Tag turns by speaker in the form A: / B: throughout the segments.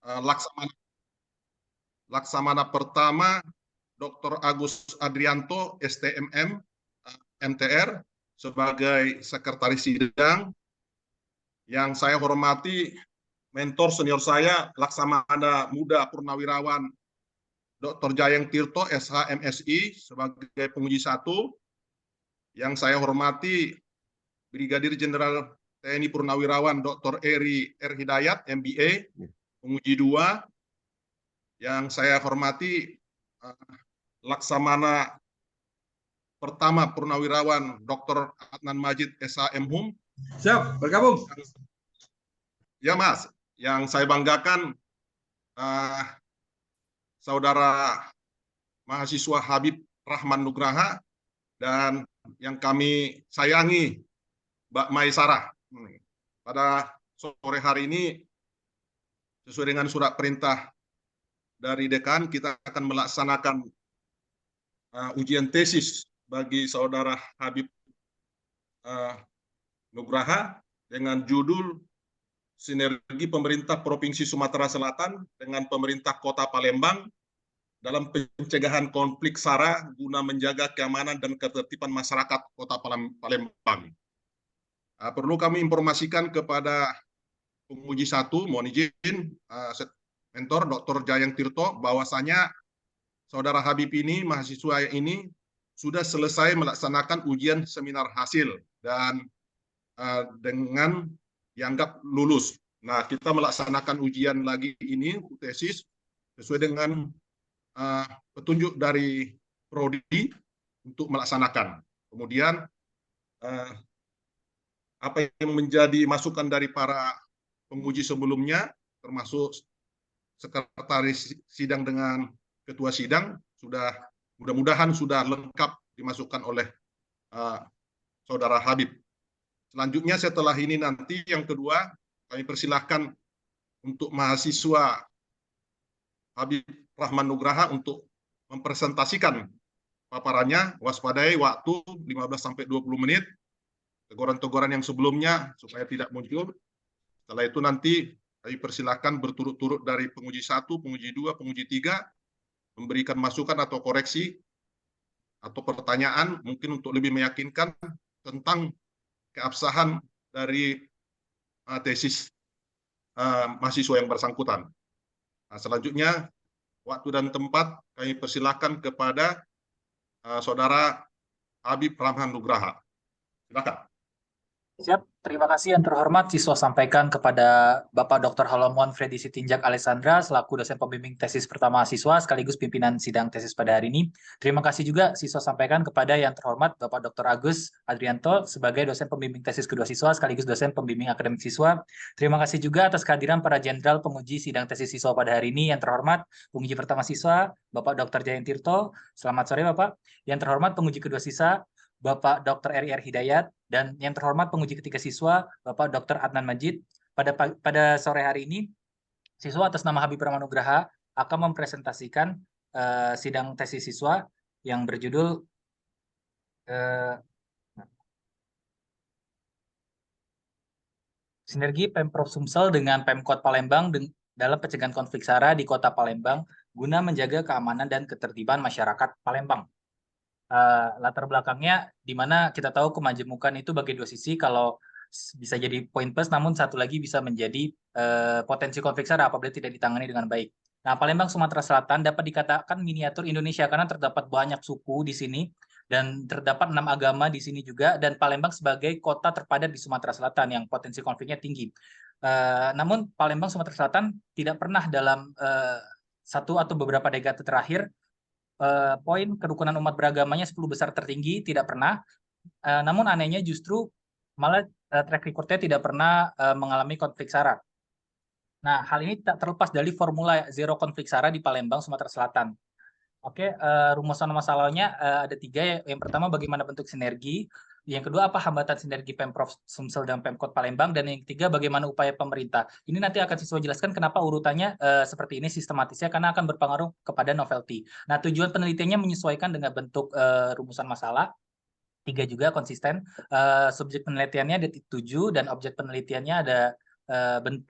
A: Laksamana, Laksamana pertama Dr. Agus Adrianto, STMM, MTR, sebagai Sekretaris Sidang. Yang saya hormati mentor senior saya, Laksamana Muda Purnawirawan Dr. Jayeng Tirto, SH MSI, sebagai penguji 1. Yang saya hormati Brigadir Jenderal TNI Purnawirawan Dr. Eri R. Hidayat, MBA, penguji 2. Yang saya hormati Laksamana pertama Purnawirawan Dr. Adnan Majid, SH MHUM.
B: Siap, bergabung.
A: Ya Mas, yang saya banggakan Saudara mahasiswa Habib Rahman Nugraha, dan yang kami sayangi Mbak Maisarah. Pada sore hari ini, sesuai dengan surat perintah dari dekan, kita akan melaksanakan ujian tesis bagi Saudara Habib Nugraha dengan judul Sinergi Pemerintah Provinsi Sumatera Selatan dengan Pemerintah Kota Palembang dalam pencegahan konflik SARA guna menjaga keamanan dan ketertiban masyarakat Kota Palembang. Perlu kami informasikan kepada penguji 1, mohon izin, mentor Dr. Jayeng Tirto, bahwasanya Saudara Habib ini, mahasiswa ini, sudah selesai melaksanakan ujian seminar hasil dan dengan dianggap lulus. Nah, kita melaksanakan ujian lagi ini, tesis, sesuai dengan petunjuk dari Prodi untuk melaksanakan. Kemudian, apa yang menjadi masukan dari para penguji sebelumnya, termasuk sekretaris sidang dengan ketua sidang, sudah mudah-mudahan sudah lengkap dimasukkan oleh Saudara Habib. Selanjutnya setelah ini nanti yang kedua, kami persilahkan untuk mahasiswa Habib Rahman Nugraha untuk mempresentasikan paparannya, waspadai waktu 15-20 menit, teguran-teguran yang sebelumnya supaya tidak muncul. Setelah itu nanti kami persilahkan berturut-turut dari penguji 1, penguji 2, penguji 3, memberikan masukan atau koreksi atau pertanyaan mungkin untuk lebih meyakinkan tentang keabsahan dari tesis mahasiswa yang bersangkutan. Nah, selanjutnya, waktu dan tempat kami persilahkan kepada Saudara Habib Rahman Nugraha. Silakan.
C: Siap, terima kasih yang terhormat siswa sampaikan kepada Bapak Dr. Halomuan Freddy Sitinjak Alessandra selaku dosen pembimbing tesis pertama siswa sekaligus pimpinan sidang tesis pada hari ini. Terima kasih juga siswa sampaikan kepada yang terhormat Bapak Dr. Agus Adrianto sebagai dosen pembimbing tesis kedua siswa sekaligus dosen pembimbing akademik siswa. Terima kasih juga atas kehadiran para jenderal penguji sidang tesis siswa pada hari ini. Yang terhormat penguji pertama siswa Bapak Dr. Jayeng Tirto. Selamat sore Bapak. Yang terhormat penguji kedua siswa Bapak Dr. Eri R. Hidayat, dan yang terhormat penguji ketiga siswa, Bapak Dr. Adnan Majid. Pada sore hari ini, siswa atas nama Habib Rahman Nugraha akan mempresentasikan sidang tesis siswa yang berjudul Sinergi Pemprov Sumsel dengan Pemkot Palembang dalam pencegahan konflik SARA di Kota Palembang guna menjaga keamanan dan ketertiban masyarakat Palembang. Latar belakangnya di mana kita tahu kemajemukan itu bagi dua sisi, kalau bisa jadi poin plus, namun satu lagi bisa menjadi potensi konflik SARA apabila tidak ditangani dengan baik. Nah, Palembang Sumatera Selatan dapat dikatakan miniatur Indonesia karena terdapat banyak suku di sini dan terdapat 6 agama di sini juga, dan Palembang sebagai kota terpadat di Sumatera Selatan yang potensi konfliknya tinggi. Namun Palembang Sumatera Selatan tidak pernah dalam satu atau beberapa dekade terakhir poin kerukunan umat beragamanya 10 besar tertinggi, tidak pernah. Namun anehnya justru malah track record-nya tidak pernah mengalami konflik SARA. Nah, hal ini tak terlepas dari formula zero konflik SARA di Palembang, Sumatera Selatan. Oke, rumusan masalahnya ada 3. Yang pertama, bagaimana bentuk sinergi. Yang kedua, apa hambatan sinergi Pemprov Sumsel dan Pemkot Palembang. Dan yang ketiga, bagaimana upaya pemerintah. Ini nanti akan siswa jelaskan kenapa urutannya seperti ini sistematisnya, karena akan berpengaruh kepada novelty. Nah, tujuan penelitiannya menyesuaikan dengan bentuk rumusan masalah. 3 juga konsisten. Subjek penelitiannya ada 7 dan objek penelitiannya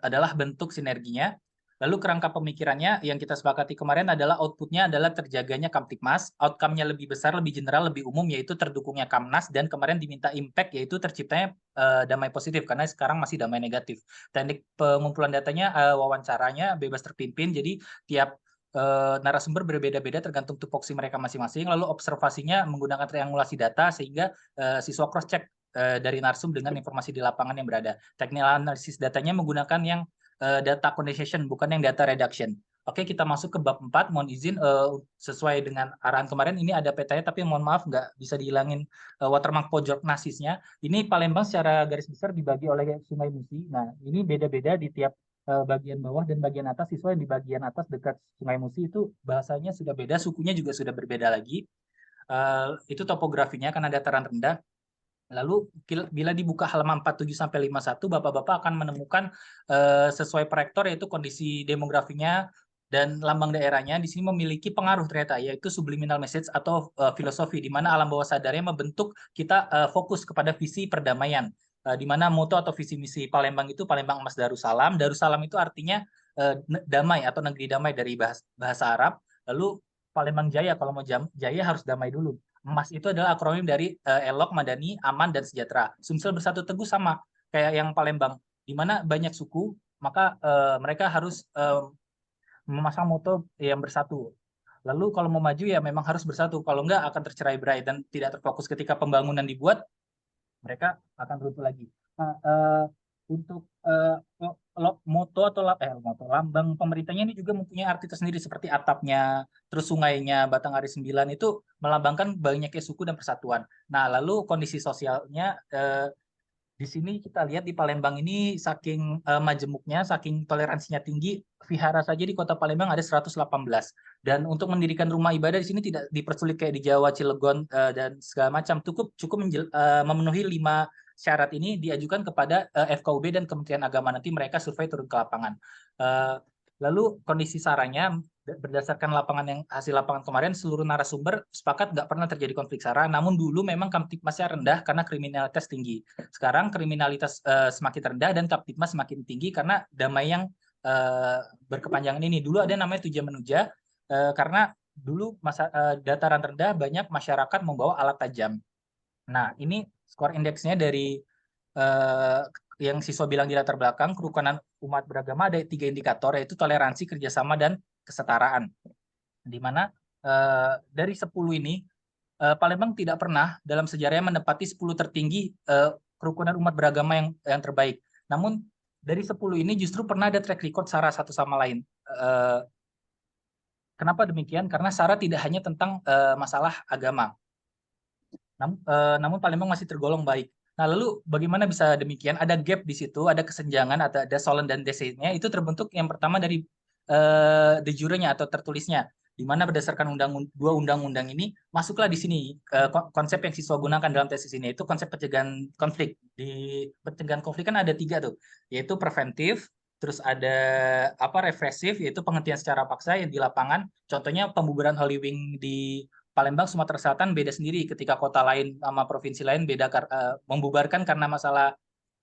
C: adalah bentuk sinerginya. Lalu kerangka pemikirannya yang kita sepakati kemarin adalah outputnya adalah terjaganya Kamtipmas, outcome-nya lebih besar, lebih general, lebih umum, yaitu terdukungnya Kamnas, dan kemarin diminta impact, yaitu terciptanya damai positif, karena sekarang masih damai negatif. Teknik pengumpulan datanya, wawancaranya bebas terpimpin, jadi tiap narasumber berbeda-beda tergantung tupoksi mereka masing-masing, lalu observasinya menggunakan triangulasi data, sehingga siswa cross-check dari narsum dengan informasi di lapangan yang berada. Teknik analisis datanya menggunakan yang data condensation, bukan yang data reduction. Oke, kita masuk ke bab 4. Mohon izin, sesuai dengan arahan kemarin, ini ada petanya, tapi mohon maaf nggak bisa dihilangin watermark pojok nasisnya. Ini Palembang secara garis besar dibagi oleh Sungai Musi. Nah, ini beda-beda di tiap bagian bawah dan bagian atas. Siswa yang di bagian atas dekat Sungai Musi itu bahasanya sudah beda, sukunya juga sudah berbeda lagi. Itu topografinya karena dataran rendah. Lalu bila dibuka halaman 47-51, Bapak-Bapak akan menemukan sesuai proyektor, yaitu kondisi demografinya dan lambang daerahnya di sini memiliki pengaruh ternyata, yaitu subliminal message atau filosofi, di mana alam bawah sadarnya membentuk kita fokus kepada visi perdamaian, di mana moto atau visi misi Palembang itu Palembang Emas Darussalam. Darussalam itu artinya damai atau negeri damai dari bahasa Arab. Lalu Palembang Jaya, kalau mau jaya harus damai dulu. Emas itu adalah akronim dari Elok, Madani, Aman, dan Sejahtera. Sumsel Bersatu Teguh sama kayak yang Palembang, di mana banyak suku, maka mereka harus memasang moto yang bersatu. Lalu kalau mau maju ya memang harus bersatu, kalau enggak akan tercerai-berai dan tidak terfokus. Ketika pembangunan dibuat, mereka akan runtuh lagi. Nah, untuk moto atau lambang pemerintahnya ini juga mempunyai arti tersendiri, seperti atapnya, terus sungainya, Batanghari 9 itu melambangkan banyaknya suku dan persatuan. Nah, lalu kondisi sosialnya di sini kita lihat di Palembang ini saking majemuknya, saking toleransinya tinggi, vihara saja di Kota Palembang ada 118. Dan untuk mendirikan rumah ibadah di sini tidak dipersulit kayak di Jawa, Cilegon, dan segala macam. Cukup memenuhi 5 syarat ini diajukan kepada FKUB dan Kementerian Agama. Nanti mereka survei turun ke lapangan. Lalu kondisi saranya, berdasarkan hasil lapangan kemarin, seluruh narasumber sepakat nggak pernah terjadi konflik SARA, namun dulu memang Kamtipmasnya rendah karena kriminalitas tinggi. Sekarang kriminalitas semakin rendah dan Kamtipmas semakin tinggi karena damai yang berkepanjangan ini. Dulu ada namanya Tuja Menuja, karena dulu dataran rendah banyak masyarakat membawa alat tajam. Nah, ini skor indeksnya dari yang siswa bilang di latar belakang, kerukunan umat beragama ada 3 indikator, yaitu toleransi, kerjasama, dan kesetaraan. Di mana dari 10 ini, Palembang tidak pernah dalam sejarahnya menempati 10 tertinggi kerukunan umat beragama yang terbaik. Namun dari 10 ini justru pernah ada track record SARA satu sama lain. Kenapa demikian? Karena SARA tidak hanya tentang masalah agama. Namun Palembang masih tergolong baik. Nah, lalu bagaimana bisa demikian? Ada gap di situ, ada kesenjangan, ada solen dan desenya. Itu terbentuk yang pertama dari de jure-nya atau tertulisnya, di mana berdasarkan dua undang-undang ini masuklah di sini konsep yang siswa gunakan dalam tesis ini, itu konsep pencegahan konflik. Di pencegahan konflik kan ada 3 tuh, yaitu preventif, terus ada represif, yaitu penghentian secara paksa yang di lapangan. Contohnya pembubaran Holy Wing di Palembang, Sumatera Selatan beda sendiri, ketika kota lain sama provinsi lain beda membubarkan karena masalah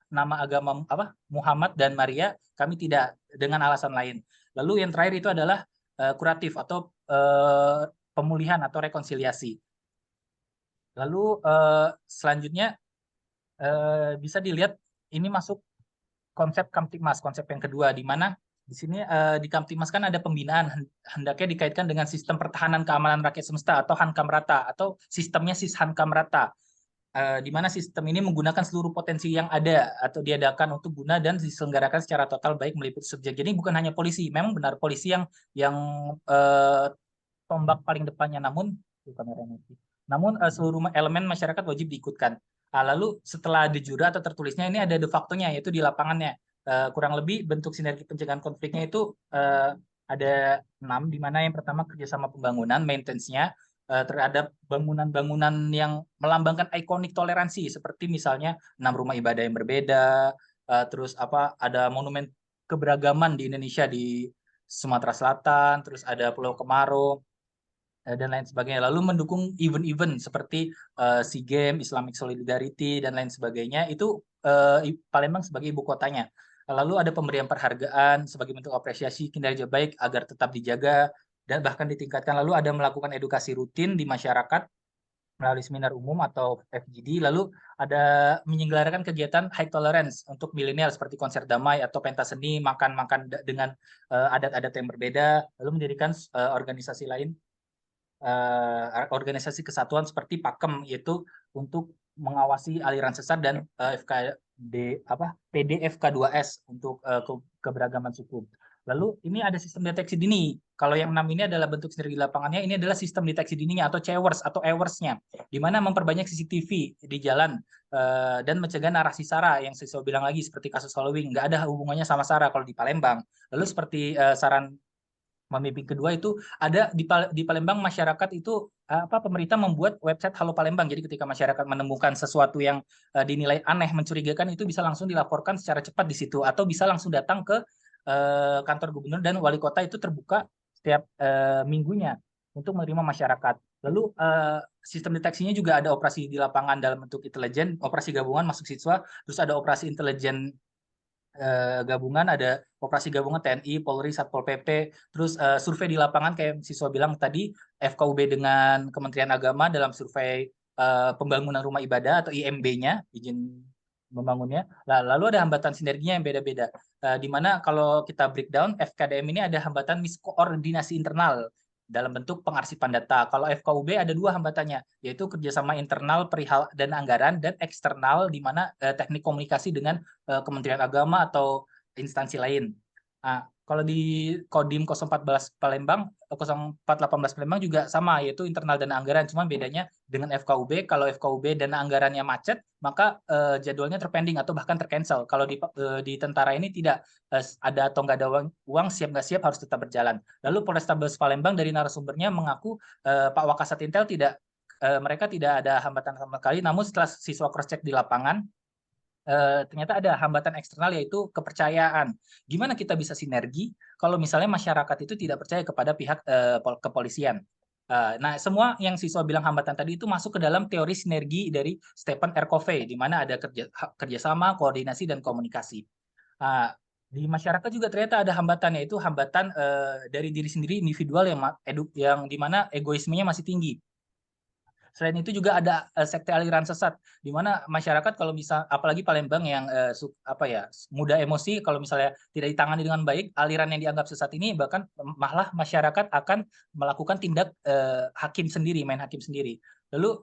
C: nama agama Muhammad dan Maria, kami tidak, dengan alasan lain. Lalu yang terakhir itu adalah kuratif atau pemulihan atau rekonsiliasi. Lalu selanjutnya bisa dilihat ini masuk konsep Kamtipmas, konsep yang kedua, di mana di sini di Kamtipmas kan ada pembinaan, hendaknya dikaitkan dengan sistem pertahanan keamanan rakyat semesta atau Hankamrata, atau sistemnya Hankamrata, di mana sistem ini menggunakan seluruh potensi yang ada atau diadakan untuk guna dan diselenggarakan secara total, baik meliputi subjek. Jadi bukan hanya polisi, memang benar polisi yang tombak paling depannya, namun seluruh elemen masyarakat wajib diikutkan. Lalu setelah de jure atau tertulisnya, ini ada de facto-nya, yaitu di lapangannya. Kurang lebih bentuk sinergi pencegahan konfliknya itu ada 6, di mana yang pertama kerjasama pembangunan, maintenance-nya terhadap bangunan-bangunan yang melambangkan ikonik toleransi, seperti misalnya 6 rumah ibadah yang berbeda, terus ada monumen keberagaman di Indonesia di Sumatera Selatan, terus ada Pulau Kemarung, dan lain sebagainya. Lalu mendukung event-event seperti SEA Games, Islamic Solidarity, dan lain sebagainya. Itu Palembang sebagai ibu kotanya. Lalu ada pemberian penghargaan sebagai bentuk apresiasi kinerja baik agar tetap dijaga dan bahkan ditingkatkan. Lalu ada melakukan edukasi rutin di masyarakat melalui seminar umum atau FGD. Lalu ada menyelenggarakan kegiatan high tolerance untuk milenial seperti konser damai atau pentas seni, makan-makan dengan adat-adat yang berbeda. Lalu mendirikan organisasi lain, organisasi kesatuan seperti PAKEM, yaitu untuk mengawasi aliran sesat, dan PDFK2S untuk keberagaman suku. Lalu ini ada sistem deteksi dini. Kalau yang 6 ini adalah bentuk sinergi lapangannya, ini adalah sistem deteksi dininya atau CEWERS atau EWERS-nya, di mana memperbanyak CCTV di jalan dan mencegah narasi SARA yang saya bilang lagi seperti kasus Halloween, nggak ada hubungannya sama SARA kalau di Palembang. Lalu seperti saran memimpin kedua itu ada di Palembang, masyarakat itu pemerintah membuat website Halo Palembang. Jadi ketika masyarakat menemukan sesuatu yang dinilai aneh, mencurigakan, itu bisa langsung dilaporkan secara cepat di situ, atau bisa langsung datang ke kantor gubernur dan wali kota. Itu terbuka setiap minggunya untuk menerima masyarakat. Lalu sistem deteksinya juga ada operasi di lapangan dalam bentuk intelijen, operasi gabungan masuk siswa, terus ada operasi intelijen gabungan, ada operasi gabungan TNI, Polri, Satpol PP, terus survei di lapangan kayak siswa bilang tadi, FKUB dengan Kementerian Agama dalam survei pembangunan rumah ibadah atau IMB-nya, izin membangunnya. Lalu ada hambatan sinerginya yang beda-beda, di mana kalau kita breakdown, FKDM ini ada hambatan miskoordinasi internal dalam bentuk pengarsipan data. Kalau FKUB ada dua hambatannya, yaitu kerjasama internal perihal dan anggaran, dan eksternal di mana teknik komunikasi dengan Kementerian Agama atau instansi lain. Nah, kalau di Kodim 014 Palembang, 0418 Palembang juga sama, yaitu internal dan anggaran. Cuma bedanya dengan FKUB, kalau FKUB dan anggarannya macet, maka jadwalnya terpending atau bahkan tercancel. Kalau di tentara ini tidak, ada atau nggak ada uang, siap nggak siap harus tetap berjalan. Lalu Polrestabes Palembang dari narasumbernya mengaku Pak Wakasat Intel mereka tidak ada hambatan sama sekali, namun setelah siswa cross check di lapangan, ternyata ada hambatan eksternal, yaitu kepercayaan. Gimana kita bisa sinergi kalau misalnya masyarakat itu tidak percaya kepada pihak kepolisian? Nah, semua yang siswa bilang hambatan tadi itu masuk ke dalam teori sinergi dari Stephen R. Covey, di mana ada kerjasama, koordinasi, dan komunikasi. Di masyarakat juga ternyata ada hambatan, yaitu hambatan dari diri sendiri, individual yang di mana egoismenya masih tinggi. Selain itu juga ada sekte aliran sesat, di mana masyarakat kalau misal, apalagi Palembang yang mudah emosi, kalau misalnya tidak ditangani dengan baik, aliran yang dianggap sesat ini bahkan malah masyarakat akan melakukan tindak hakim sendiri, main hakim sendiri. Lalu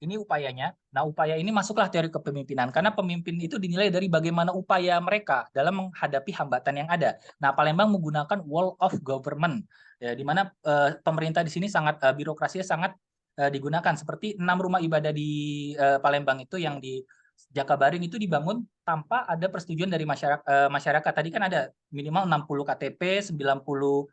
C: ini upayanya. Nah, upaya ini masuklah teori kepemimpinan, karena pemimpin itu dinilai dari bagaimana upaya mereka dalam menghadapi hambatan yang ada. Nah, Palembang menggunakan wall of government, ya, di mana pemerintah di sini sangat birokrasinya sangat digunakan. Seperti 6 rumah ibadah di Palembang itu yang di Jakabaring itu dibangun tanpa ada persetujuan dari masyarakat. Tadi kan ada minimal 60 KTP, 90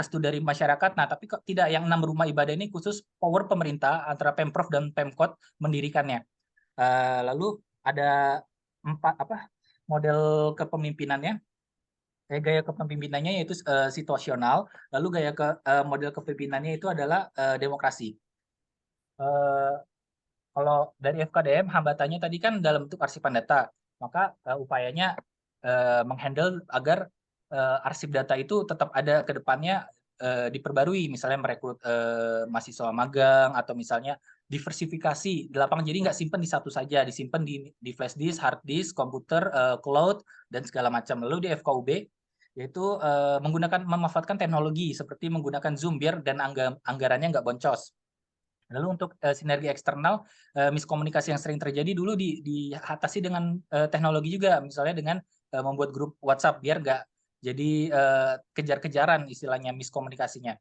C: restu dari masyarakat. Nah, tapi kok tidak, yang 6 rumah ibadah ini khusus power pemerintah antara Pemprov dan Pemkot mendirikannya. Lalu ada 4 model kepemimpinannya. Gaya kepemimpinannya yaitu situasional, lalu model kepemimpinannya itu adalah demokrasi. Kalau dari FKDM, hambatannya tadi kan dalam bentuk arsipan data, maka upayanya menghandle agar arsip data itu tetap ada ke depannya, diperbarui, misalnya merekrut mahasiswa magang, atau misalnya diversifikasi di lapangan, jadi nggak simpan di satu saja, disimpan di flash disk, hard disk, komputer, cloud, dan segala macam. Lalu di FKUB, yaitu memanfaatkan teknologi seperti menggunakan Zoom biar dan anggarannya nggak boncos. Lalu untuk sinergi eksternal, miskomunikasi yang sering terjadi dulu diatasi dengan teknologi juga, misalnya dengan membuat grup WhatsApp biar nggak jadi kejar-kejaran istilahnya miskomunikasinya.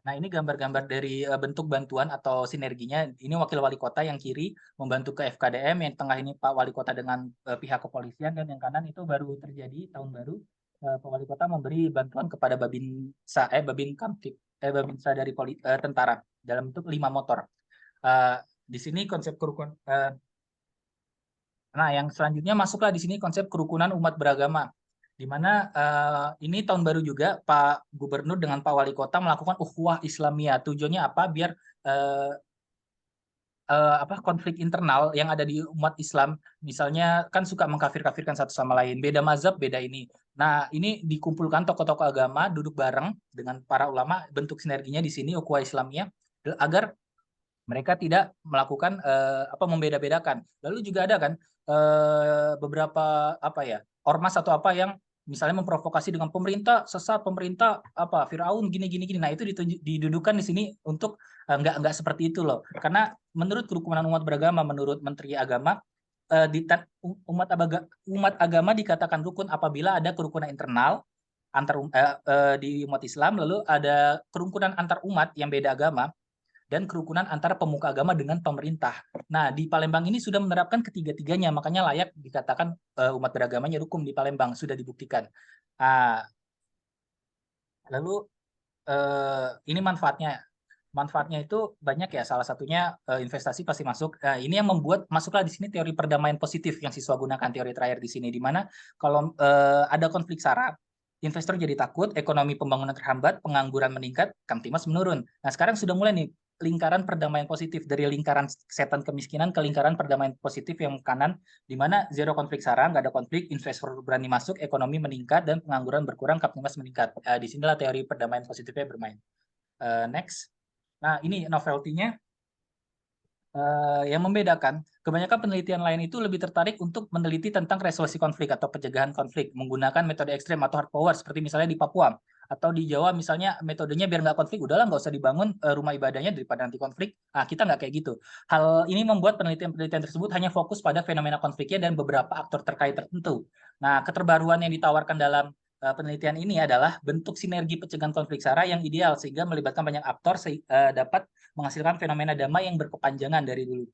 C: Nah, ini gambar-gambar dari bentuk bantuan atau sinerginya. Ini wakil wali kota yang kiri membantu ke FKDM, yang tengah ini Pak Wali Kota dengan pihak kepolisian, dan yang kanan itu baru terjadi tahun baru. Pak Wali Kota memberi bantuan kepada Babinsa dari tentara dalam bentuk 5 motor. Di sini konsep kerukunan. Nah, yang selanjutnya masuklah di sini konsep kerukunan umat beragama, di mana ini tahun baru juga Pak Gubernur dengan Pak Wali Kota melakukan ukhuwah Islamiyah. Tujuannya apa? Biar konflik internal yang ada di umat Islam, misalnya kan suka mengkafir-kafirkan satu sama lain, beda mazhab, beda ini. Nah, ini dikumpulkan tokoh-tokoh agama duduk bareng dengan para ulama, bentuk sinerginya di sini ukhuwah Islamiyah agar mereka tidak melakukan membeda-bedakan. Lalu juga ada kan beberapa ormas atau apa yang misalnya memprovokasi dengan pemerintah sesat, pemerintah Firaun gini. Nah, itu didudukan di sini untuk nggak seperti itu loh. Karena menurut kerukunan umat beragama, menurut Menteri Agama, umat agama dikatakan rukun apabila ada kerukunan internal di umat Islam, lalu ada kerukunan antar umat yang beda agama, dan kerukunan antara pemuka agama dengan pemerintah. Nah, di Palembang ini sudah menerapkan ketiga-tiganya, makanya layak dikatakan umat beragamanya rukun di Palembang, sudah dibuktikan. Lalu ini manfaatnya. Manfaatnya itu banyak ya, salah satunya investasi pasti masuk. Ini yang membuat masuklah di sini teori perdamaian positif yang siswa gunakan, teori terakhir di sini, di mana kalau ada konflik SARA, investor jadi takut, ekonomi pembangunan terhambat, pengangguran meningkat, Kamtimas menurun. Nah, sekarang sudah mulai nih lingkaran perdamaian positif, dari lingkaran setan kemiskinan ke lingkaran perdamaian positif yang kanan, di mana zero konflik SARA, nggak ada konflik, investor berani masuk, ekonomi meningkat, dan pengangguran berkurang, Kamtimas meningkat. Di sinilah teori perdamaian positifnya bermain. Next. Nah, ini novelty-nya yang membedakan. Kebanyakan penelitian lain itu lebih tertarik untuk meneliti tentang resolusi konflik atau pencegahan konflik menggunakan metode ekstrem atau hard power, seperti misalnya di Papua atau di Jawa, misalnya metodenya biar nggak konflik, udahlah nggak usah dibangun rumah ibadahnya daripada nanti konflik. Nah, kita nggak kayak gitu. Hal ini membuat penelitian-penelitian tersebut hanya fokus pada fenomena konfliknya dan beberapa aktor terkait tertentu. Nah, keterbaruan yang ditawarkan dalam penelitian ini adalah bentuk sinergi pencegahan konflik SARA yang ideal, sehingga melibatkan banyak aktor dapat menghasilkan fenomena damai yang berkepanjangan dari dulu.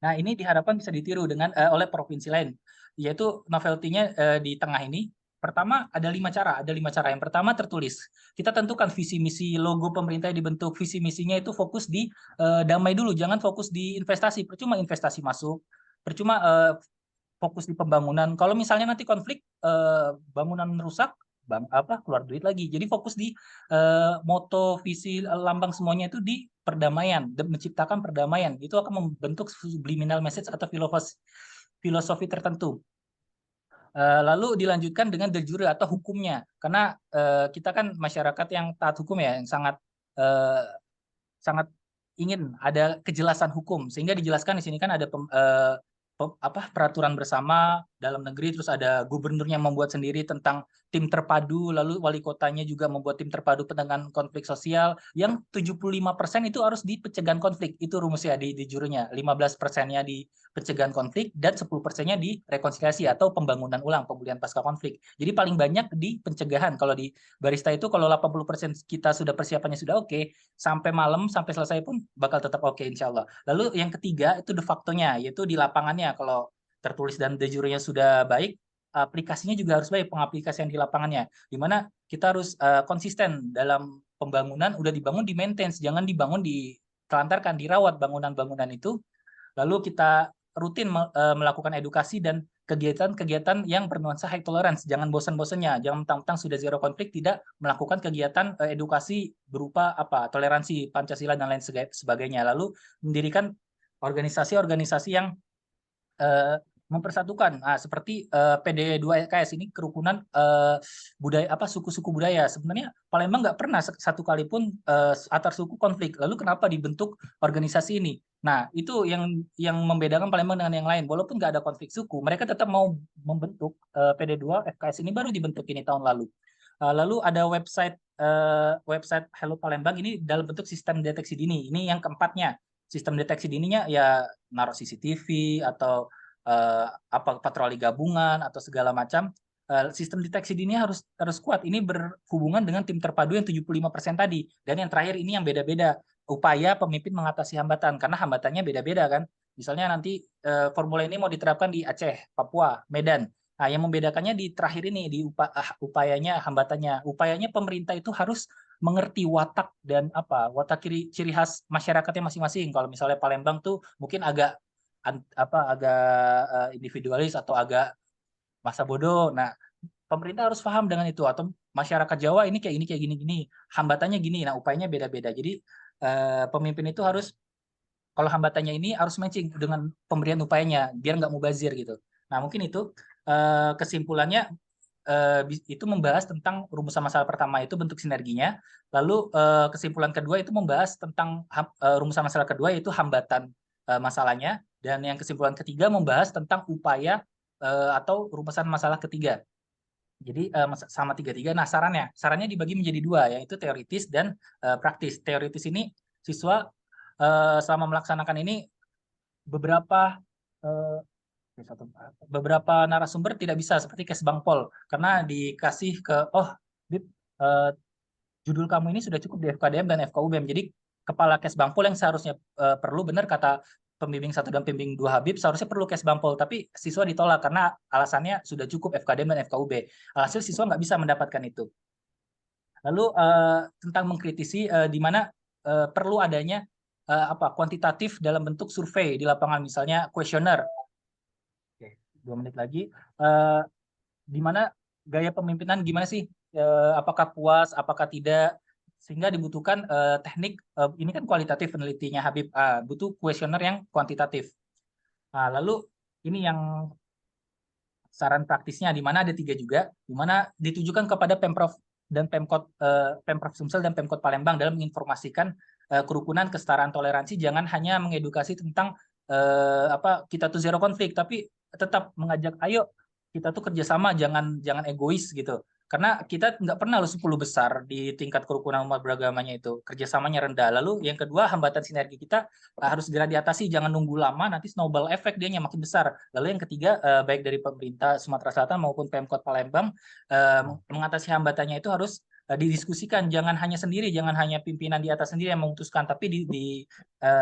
C: Nah, ini diharapkan bisa ditiru oleh provinsi lain, yaitu novelty-nya di tengah ini. Pertama, ada 5 cara. Ada 5 cara. Yang pertama tertulis. Kita tentukan visi misi, logo pemerintah yang dibentuk, visi misinya itu fokus di damai dulu, jangan fokus di investasi. Percuma investasi masuk, percuma fokus di pembangunan. Kalau misalnya nanti konflik, bangunan rusak, keluar duit lagi. Jadi fokus di moto, visi, lambang semuanya itu di perdamaian, menciptakan perdamaian. Itu akan membentuk subliminal message atau filosofi tertentu. Lalu dilanjutkan dengan de jure atau hukumnya, karena kita kan masyarakat yang taat hukum ya, yang sangat ingin ada kejelasan hukum, sehingga dijelaskan di sini kan ada peraturan bersama dalam negeri, terus ada gubernurnya membuat sendiri tentang tim terpadu, lalu wali kotanya juga membuat tim terpadu penanganan konflik sosial, yang 75% itu harus di pencegahan konflik. Itu rumusnya di jurunya, 15%-nya di pencegahan konflik dan 10%-nya di rekonsiliasi atau pembangunan ulang, pemulihan pasca konflik. Jadi paling banyak di pencegahan. Kalau di barista itu kalau 80% kita sudah persiapannya sudah oke, sampai malam sampai selesai pun bakal tetap oke insya Allah. Lalu yang ketiga itu de facto-nya, yaitu di lapangannya. Kalau tertulis dan de jure-nya sudah baik, aplikasinya juga harus baik, pengaplikasian di lapangannya, di mana kita harus konsisten dalam pembangunan, udah dibangun di maintenance, jangan dibangun ditelantarkan, dirawat bangunan-bangunan itu, lalu kita rutin melakukan edukasi dan kegiatan-kegiatan yang bernuansa high tolerance, jangan bosan-bosannya, jangan mentang-mentang sudah zero konflik tidak melakukan kegiatan edukasi berupa toleransi Pancasila dan lain sebagainya, lalu mendirikan organisasi-organisasi yang mempersatukan, seperti PD2KS ini, kerukunan budaya suku-suku budaya. Sebenarnya Palembang nggak pernah satu kali pun antar suku konflik. Lalu kenapa dibentuk organisasi ini? Nah, itu yang membedakan Palembang dengan yang lain. Walaupun nggak ada konflik suku, mereka tetap mau membentuk PD2KS ini, baru dibentuk ini tahun lalu. Lalu ada website Hello Palembang, ini dalam bentuk sistem deteksi dini. Ini yang keempatnya. Sistem deteksi dininya ya naruh CCTV atau patroli gabungan atau segala macam. Sistem deteksi dini harus kuat. Ini berhubungan dengan tim terpadu yang 75% tadi. Dan yang terakhir ini yang beda-beda. Upaya pemimpin mengatasi hambatan, karena hambatannya beda-beda kan. Misalnya nanti formula ini mau diterapkan di Aceh, Papua, Medan. Nah, yang membedakannya di terakhir ini, di upayanya, hambatannya. Upayanya pemerintah itu harus mengerti watak dan watak ciri khas masyarakatnya masing-masing. Kalau misalnya Palembang tuh mungkin agak individualis atau agak masa bodoh. Nah, pemerintah harus paham dengan itu, atau masyarakat Jawa ini kayak gini, hambatannya gini. Nah, upayanya beda-beda. Jadi pemimpin itu harus kalau hambatannya ini harus matching dengan pemberian upayanya biar nggak mubazir gitu. Nah mungkin itu kesimpulannya itu membahas tentang rumusan masalah pertama itu bentuk sinerginya, lalu kesimpulan kedua itu membahas tentang rumusan masalah kedua yaitu hambatan masalahnya, dan yang kesimpulan ketiga membahas tentang upaya atau rumusan masalah ketiga. Jadi sama tiga-tiga. Nah sarannya dibagi menjadi dua, yaitu teoritis dan praktis. Teoritis ini siswa selama melaksanakan ini beberapa eh, beberapa narasumber tidak bisa seperti case Bang Pol karena dikasih ke Bib, eh, judul kamu ini sudah cukup di FKDM dan FKUBM. Jadi kepala Kes Bangpol yang seharusnya perlu, benar kata pembimbing 1 dan pembimbing 2 Habib, seharusnya perlu Kes Bangpol, tapi siswa ditolak karena alasannya sudah cukup FKDM dan FKUB. Alhasil siswa nggak bisa mendapatkan itu. Lalu tentang mengkritisi di mana perlu adanya kuantitatif dalam bentuk survei di lapangan, misalnya kuesioner. Oke, 2 menit lagi. Di mana gaya pemimpinan gimana sih? Apakah puas, apakah tidak? Sehingga dibutuhkan teknik, ini kan kualitatif penelitinya Habib, butuh kuesioner yang kuantitatif. Nah, lalu ini yang saran praktisnya, di mana ada 3 juga, di mana ditujukan kepada Pemprov dan Pemkot, Pemprov Sumsel dan Pemkot Palembang dalam menginformasikan kerukunan, kesetaraan, toleransi, jangan hanya mengedukasi tentang kita tuh zero konflik, tapi tetap mengajak ayo kita tuh kerjasama, jangan egois gitu. Karena kita nggak pernah loh 10 besar di tingkat kerukunan umat beragamanya itu, kerjasamanya rendah. Lalu yang kedua, hambatan sinergi kita harus segera diatasi, jangan nunggu lama, nanti snowball effect dia makin besar. Lalu yang ketiga, baik dari pemerintah Sumatera Selatan maupun Pemkot Palembang, mengatasi hambatannya itu harus didiskusikan, jangan hanya sendiri, jangan hanya pimpinan di atas sendiri yang memutuskan, tapi di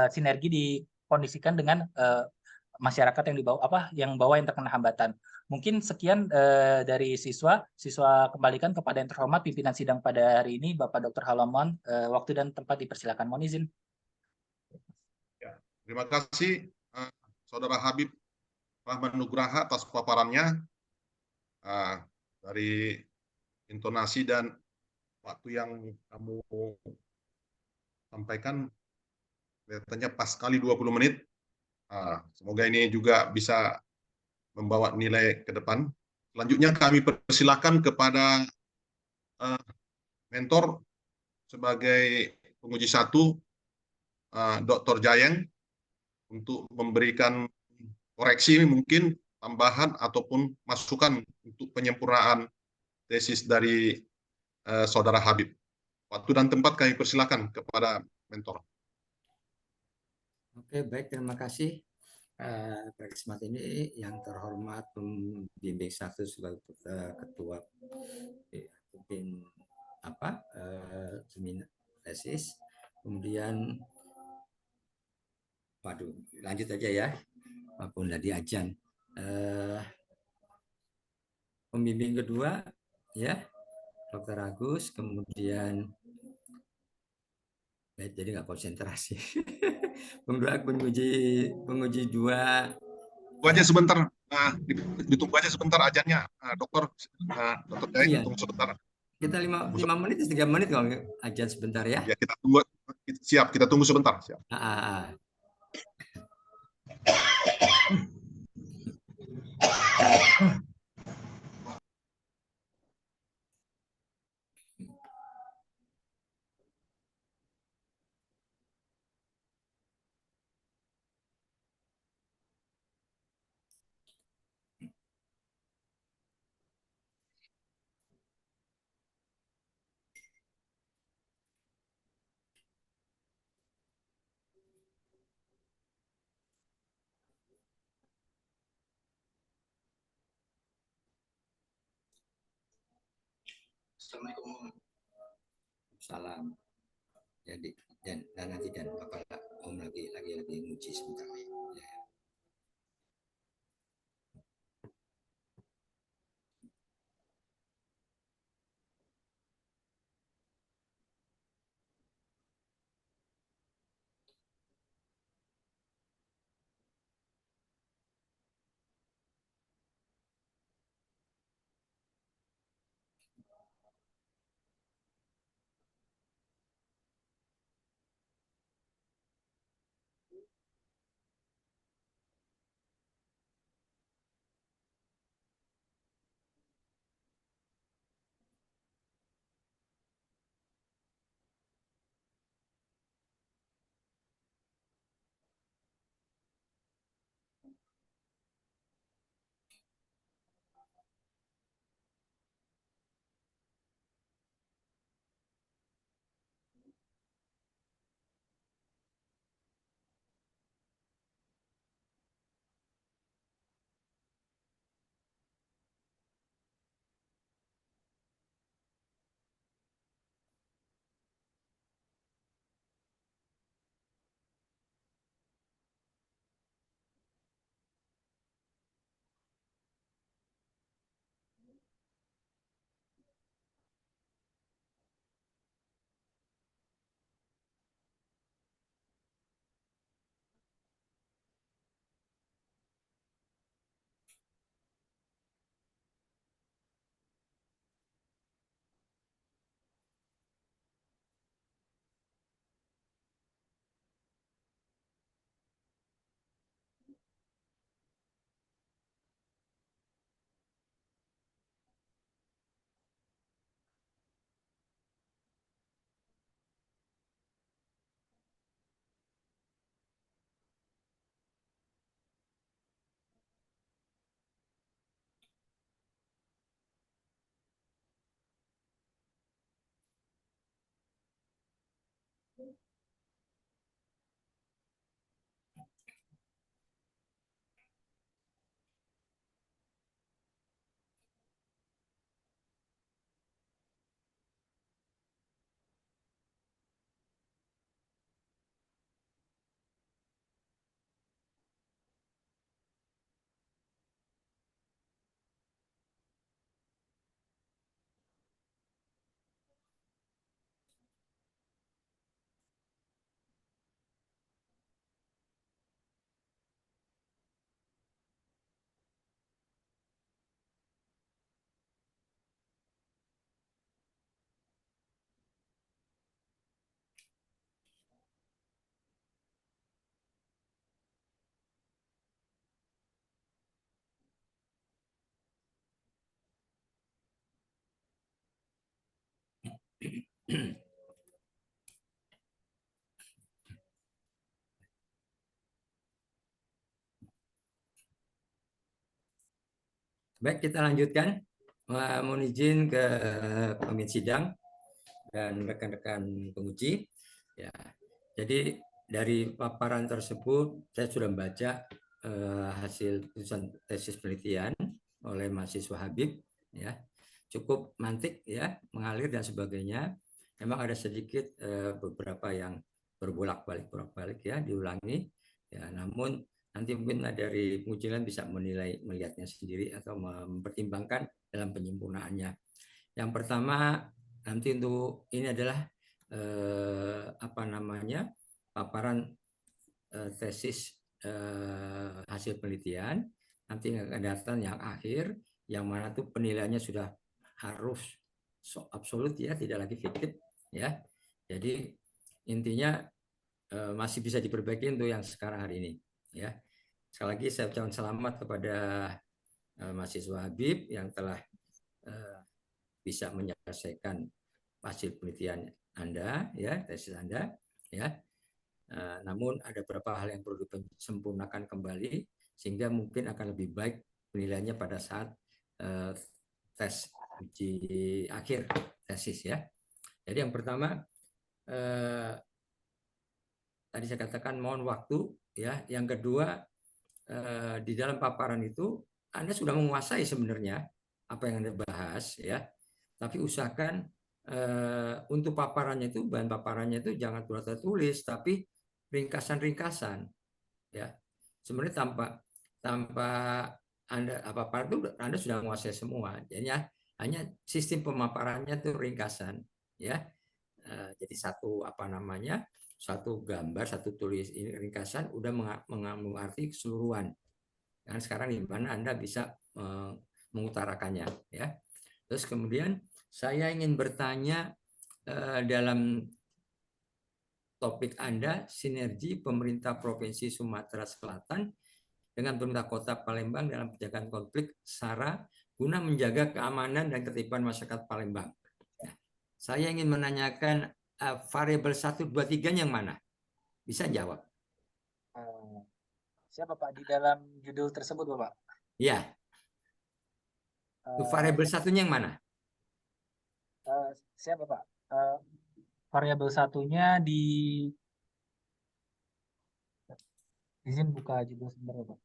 C: sinergi dikondisikan dengan masyarakat yang di bawah, yang bawah yang terkena hambatan. Mungkin sekian dari siswa. Siswa kembalikan kepada yang terhormat pimpinan sidang pada hari ini, Bapak Dr. Halomon. Waktu dan tempat dipersilakan. Mohon izin.
A: Ya, terima kasih Saudara Habib Rahman Nugraha atas paparannya. Dari intonasi dan waktu yang kamu sampaikan kelihatannya pas sekali 20 menit. Semoga ini juga bisa membawa nilai ke depan. Selanjutnya kami persilakan kepada mentor sebagai penguji 1, Dr. Jayeng, untuk memberikan koreksi mungkin tambahan ataupun masukan untuk penyempurnaan tesis dari Saudara Habib. Waktu dan tempat kami persilakan kepada mentor.
B: Oke, baik, terima kasih. Pada kesempatan ini yang terhormat pembimbing 1 sebagai ketua pimpin seminar tesis, kemudian lanjut aja ya, walaupun udah diajan. Pembimbing kedua ya, Dr. Agus, kemudian jadi nggak konsentrasi. penguji 2.
A: Tunggu aja sebentar, ditunggu aja sebentar ajannya, dokter. Dokter Jayeng,
B: Iya.
A: tunggu sebentar.
B: Kita 5 menit, 3 menit kalau ajan sebentar ya.
A: Ya, kita tunggu. Siap, kita tunggu sebentar. Siap.
B: Assalamualaikum. Salam. Jadi dan nanti Bapak Om lagi nguji sebentar. Ya. Baik, kita lanjutkan. Mohon izin ke pemimpin sidang dan rekan-rekan penguji. Ya, jadi dari paparan tersebut saya sudah membaca hasil tulisan tesis penelitian oleh mahasiswa Habib. Ya, cukup mantik, ya, mengalir dan sebagainya. Memang ada sedikit beberapa yang berbolak-balik ya, diulangi. Ya, namun nanti mungkin dari pengujian bisa menilai, melihatnya sendiri atau mempertimbangkan dalam penyempurnaannya. Yang pertama nanti untuk ini adalah paparan tesis hasil penelitian. Nanti akan datang yang akhir, yang mana tuh penilaiannya sudah harus absolut, ya, tidak lagi fiktif, ya. Jadi intinya masih bisa diperbaiki untuk yang sekarang hari ini, ya. Sekali lagi saya ucapkan selamat kepada mahasiswa Habib yang telah bisa menyelesaikan hasil penelitian Anda, ya, tesis Anda, ya. Namun ada beberapa hal yang perlu disempurnakan kembali sehingga mungkin akan lebih baik penilaiannya pada saat tes uji akhir tesis, ya. Jadi yang pertama tadi saya katakan mohon waktu, ya. Yang kedua, di dalam paparan itu Anda sudah menguasai sebenarnya apa yang Anda bahas, ya. Tapi usahakan untuk paparannya itu, bahan paparannya itu jangan tertulis, tapi ringkasan-ringkasan, ya. Sebenarnya tanpa Anda apa-apa itu Anda sudah menguasai semua. Jadi hanya sistem pemaparannya itu ringkasan, ya. Jadi satu satu gambar, satu tulis ini ringkasan udah mengandung arti keseluruhan. Dan sekarang di mana Anda bisa mengutarakannya, ya. Terus kemudian saya ingin bertanya dalam topik Anda, sinergi pemerintah Provinsi Sumatera Selatan dengan pemerintah Kota Palembang dalam pencegahan konflik SARA guna menjaga keamanan dan ketertiban masyarakat Palembang. Nah, saya ingin menanyakan variabel 1, 2, 3 yang mana? Bisa jawab?
C: Siapa Pak di dalam judul tersebut, Bapak?
B: Ya. Variabel satunya yang mana?
C: Siapa Pak? Variabel satunya di izin buka judul sebentar, Pak.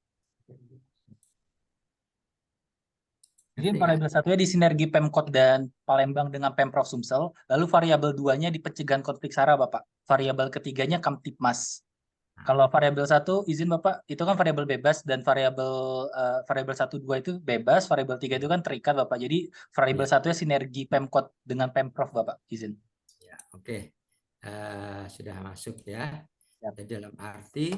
C: Jadi variabel satunya di sinergi Pemkot dan Palembang dengan Pemprov Sumsel. Lalu variabel 2-nya di pencegahan konflik SARA, Bapak. Variabel ketiganya Kamtipmas. Kalau variabel 1, izin Bapak, itu kan variabel bebas dan variabel 1, 2 itu bebas, variabel 3 itu kan terikat, Bapak. Jadi variabel 1-nya sinergi Pemkot dengan Pemprov, Bapak. Izin.
B: Ya, oke. Sudah masuk, ya. Jadi dalam arti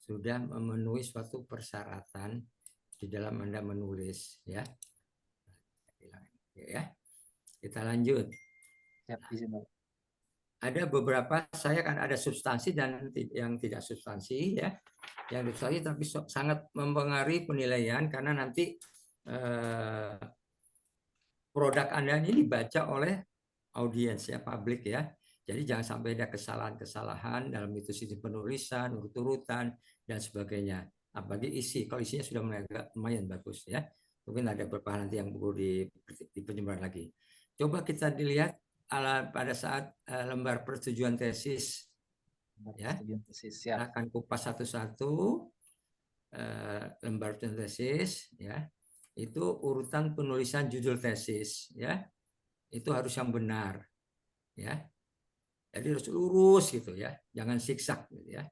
B: sudah memenuhi suatu persyaratan di dalam Anda menulis, ya. Ya. Kita lanjut. Ada beberapa, saya kan ada substansi dan yang tidak substansi, ya. Yang substansi tapi sangat mempengaruhi penilaian karena nanti produk Anda ini dibaca oleh audiens, ya, publik, ya. Jadi jangan sampai ada kesalahan-kesalahan dalam itu sistem penulisan, urut-urutan dan sebagainya. Apalagi isi, kalau isinya sudah lumayan bagus, ya. Mungkin ada beberapa nanti yang perlu dipertimbangkan lagi. Coba kita dilihat pada saat lembar persetujuan tesis, ya. Kita akan kupas satu-satu lembar persetujuan tesis, ya. Itu urutan penulisan judul tesis, ya. Itu harus yang benar, ya. Jadi harus lurus gitu, ya, jangan zigzag gitu, ya.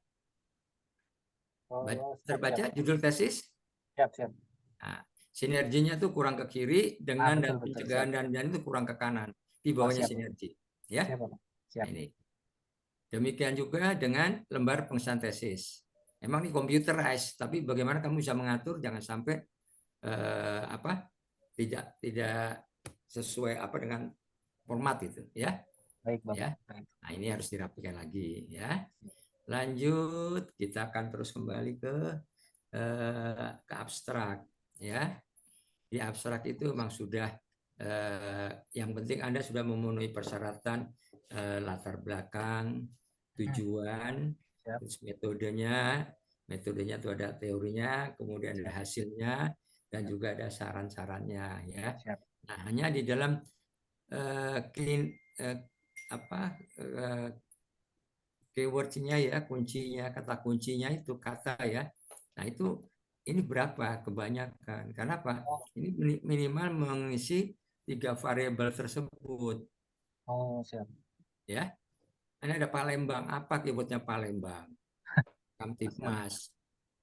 B: Terbaca judul tesis?
C: Siap.
B: Nah, sinerginya tuh kurang ke kiri dengan dan pencegahan dan itu kurang ke kanan. Di bawahnya sinergi, ya.
C: Siap.
B: Nah, ini. Demikian juga dengan lembar pengesahan tesis. Emang ini computerized, tapi bagaimana kamu bisa mengatur jangan sampai tidak sesuai dengan format itu, ya.
C: Baik, Bapak.
B: Ya. Nah, ini harus dirapikan lagi, ya. Lanjut, kita akan terus kembali ke abstrak, ya. Di abstrak itu memang sudah yang penting Anda sudah memenuhi persyaratan latar belakang, tujuan,
C: Siap.
B: terus metodenya itu ada teorinya, kemudian ada hasilnya, dan juga ada saran-sarannya ya.
C: Siap.
B: Nah, hanya di dalam keywordnya ya, kuncinya, kata kuncinya itu kata ya. Nah itu ini berapa kebanyakan? Karena apa? Ini minimal mengisi 3 variabel tersebut
C: Oh, siap.
B: ya. Ini ada Palembang, apa keywordnya Palembang? Kamtipmas.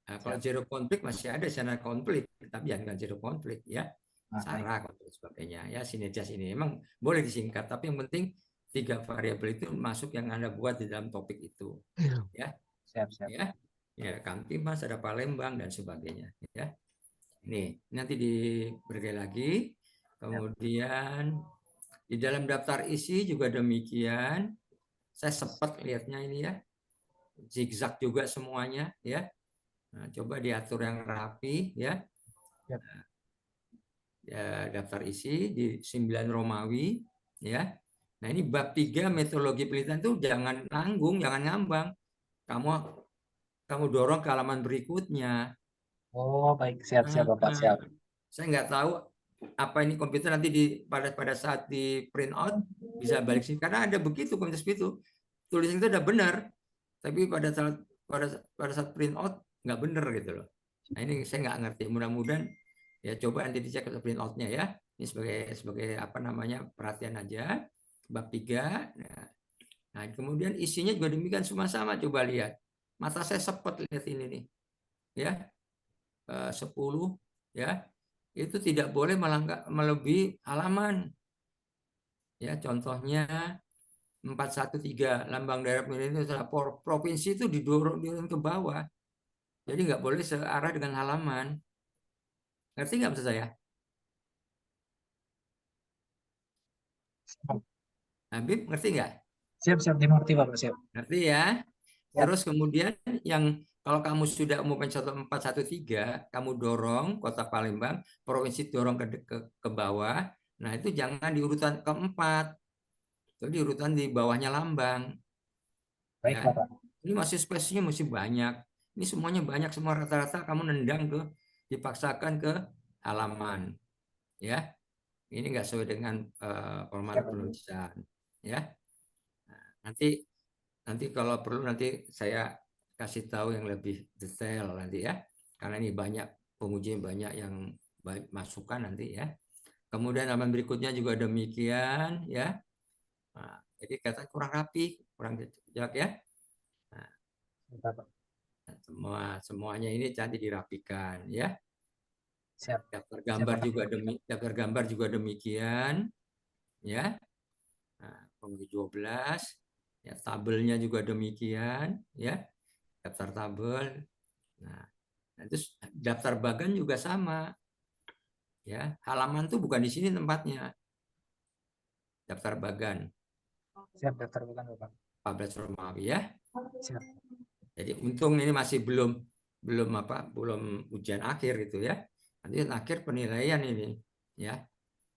B: Nah, kalau
C: Siap.
B: zero konflik masih ada sana konflik, tapi jangan zero konflik ya.
C: Nah,
B: Sarah konflik sebagainya ya, sinergias ini memang boleh disingkat, tapi yang penting 3 variabel itu masuk yang Anda buat di dalam topik itu ya.
C: siap, siap.
B: Ya Kamtipmas, ada Palembang dan sebagainya ya. Nih nanti diberi lagi, kemudian di dalam daftar isi juga demikian. Saya sempat lihatnya ini ya, zigzag juga semuanya ya. Nah, coba diatur yang rapi ya.
C: Yep.
B: Ya, daftar isi di 9 Romawi ya. Nah, ini bab 3 metodologi penelitian itu jangan nanggung, jangan ngambang. Kamu dorong ke halaman berikutnya.
C: Oh, baik, siap, siap, Bapak, siap.
B: Saya nggak tahu apa ini komputer nanti pada saat di print out bisa balik sini, karena ada begitu komputer itu tulisan itu udah benar, tapi pada saat print out nggak benar gitu loh. Nah ini saya nggak ngerti, mudah-mudahan ya coba nanti dicek ke print outnya ya. Ini sebagai apa namanya perhatian aja bab 3. Nah kemudian isinya juga demikian semua sama, coba lihat. Mata saya sepet lihat ini nih ya. 10 ya, itu tidak boleh melebihi halaman ya. Contohnya 413 lambang daerah pemilihan itu adalah provinsi, itu didorong ke bawah, jadi nggak boleh searah dengan halaman. Ngerti nggak maksud saya? Habib ngerti nggak?
C: Siap, siap, dimengerti, Bapak, siap.
B: Ngerti ya. Terus kemudian yang kalau kamu sudah umumkan 413, kamu dorong kota Palembang, provinsi dorong ke bawah. Nah itu jangan di urutan keempat, itu di urutan di bawahnya lambang.
C: Baik,
B: Ya.
C: Bapak.
B: Ini masih spesiesnya masih banyak. Ini semuanya banyak, semua rata-rata kamu nendang dipaksakan ke halaman. Ya, ini nggak sesuai dengan format penulisan. Ya, nanti kalau perlu nanti saya kasih tahu yang lebih detail nanti ya, karena ini banyak penguji, banyak yang masukan nanti ya. Kemudian halaman berikutnya juga demikian ya. Nah, jadi kata kurang rapi, kurang jejak ya. Nah, semuanya ini cantik dirapikan ya.
C: Siap.
B: Daftar gambar juga demikian ya. Nah, 12 ya, tabelnya juga demikian ya. Daftar tabel. Nah, terus daftar bagan juga sama. Ya, halaman tuh bukan di sini tempatnya. Daftar bagan.
C: Siap, daftar bagan, Bapak.
B: 14 Romawi ya.
C: Siap.
B: Jadi untung ini masih belum ujian akhir gitu ya. Nanti akhir penilaian ini ya.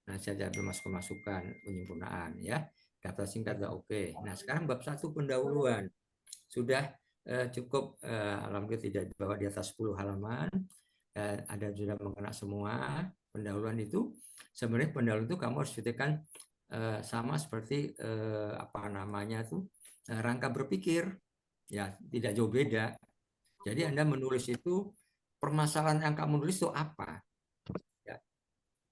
B: Nah, saya ada masukan penyempurnaan ya. Kata singkat udah oke. Nah, sekarang bab 1 pendahuluan. Sudah cukup, alhamdulillah tidak dibawa di atas 10 halaman. Ada sudah mengena semua. Pendahuluan itu sebenarnya pendahuluan itu kamu harus pikirkan sama seperti apa namanya tuh rangka berpikir. Ya, tidak jauh beda. Jadi Anda menulis itu, permasalahan yang kamu nulis itu apa? Ya,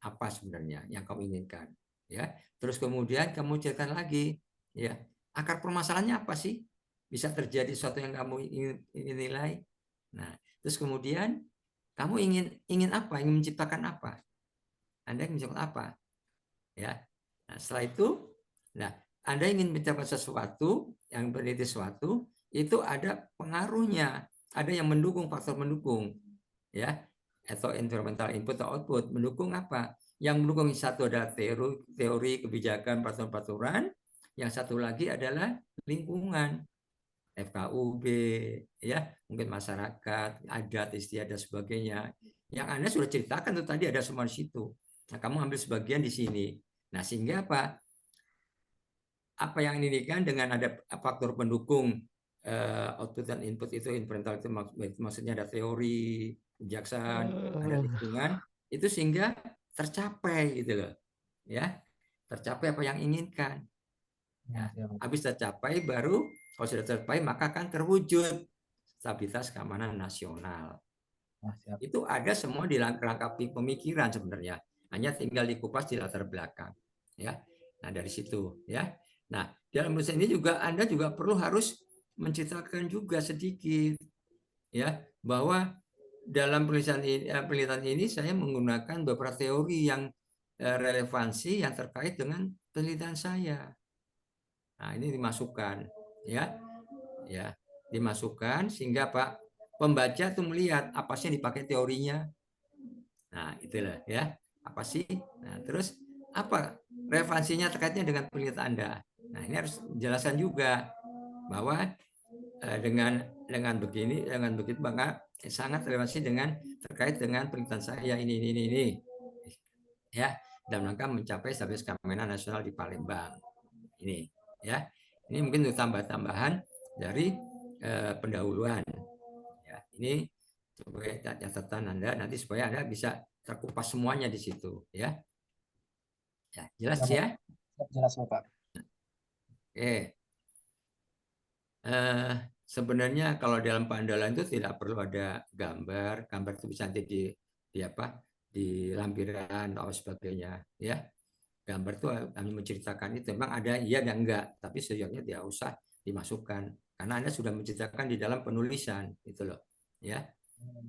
B: apa sebenarnya yang kamu inginkan? Ya, terus kemudian kamu ceritakan lagi, ya, akar permasalahannya apa sih? Bisa terjadi sesuatu yang kamu ingin nilai. Nah, terus kemudian kamu ingin apa? Ingin menciptakan apa? Anda ingin menciptakan apa? Ya. Nah, setelah itu, nah, Anda ingin mencapai sesuatu, yang meneliti sesuatu, itu ada pengaruhnya, ada yang mendukung, faktor mendukung, ya, atau environmental input atau output. Mendukung apa? Yang mendukung satu adalah teori kebijakan, peraturan-peraturan, yang satu lagi adalah lingkungan, FKUB, ya, mungkin masyarakat, adat, istiadat dan sebagainya. Yang Anda sudah ceritakan tuh tadi ada semua di situ. Nah, kamu ambil sebagian di sini. Nah, sehingga apa? Apa yang diinginkan dengan ada faktor pendukung output dan input itu instrumental itu maksudnya ada teori, kebijaksanaan, ada lingkungan itu sehingga tercapai gitu loh. Ya, tercapai apa yang inginkan. Ya, habis tercapai baru kalau sudah tercapai maka akan terwujud stabilitas keamanan nasional. Itu ada semua di rangka pemikiran sebenarnya. Hanya tinggal dikupas di latar belakang. Ya. Nah, dari situ ya. Nah, dalam proses ini juga Anda juga perlu harus menceritakan juga sedikit ya bahwa dalam penelitian ini saya menggunakan beberapa teori yang relevansi yang terkait dengan penelitian saya. Nah, ini dimasukkan ya. Ya, dimasukkan sehingga Pak pembaca tuh melihat apa sih yang dipakai teorinya. Nah, itulah ya. Apa sih? Nah, terus apa relevansinya terkaitnya dengan penelitian Anda? Nah, ini harus dijelaskan juga bahwa dengan begitu maka sangat relevansi dengan terkait dengan penelitian saya ini. Ya, dalam rangka mencapai stabilitas keamanan nasional di Palembang. Ini ya. Ini mungkin untuk tambahan dari pendahuluan. Ya, ini sebagai catatan Anda nanti supaya Anda bisa terkupas semuanya di situ ya. Ya, jelas ya?
C: Jelas Bapak.
B: Oke. Sebenarnya kalau dalam pandalan itu tidak perlu ada gambar itu bisa nanti di apa? Di lampiran atau sebagainya ya. Gambar itu hanya menceritakan itu. Memang ada iya dan enggak, tapi sejauhnya tidak usah dimasukkan karena Anda sudah menceritakan di dalam penulisan itu loh ya.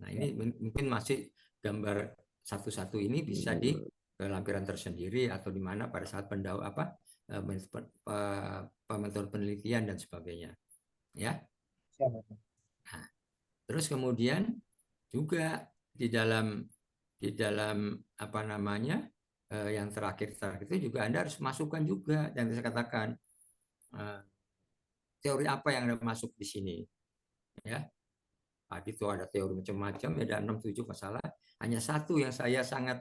B: Nah, ini mungkin masih gambar satu-satu ini bisa di lampiran tersendiri atau di mana pada saat pembentukan penelitian dan sebagainya ya. Nah, terus kemudian juga di dalam apa namanya yang terakhir itu juga Anda harus masukkan juga dan saya katakan teori apa yang Anda masuk di sini ya. Tadi itu ada teori macam-macam, ada 6-7 masalah. Hanya satu yang saya sangat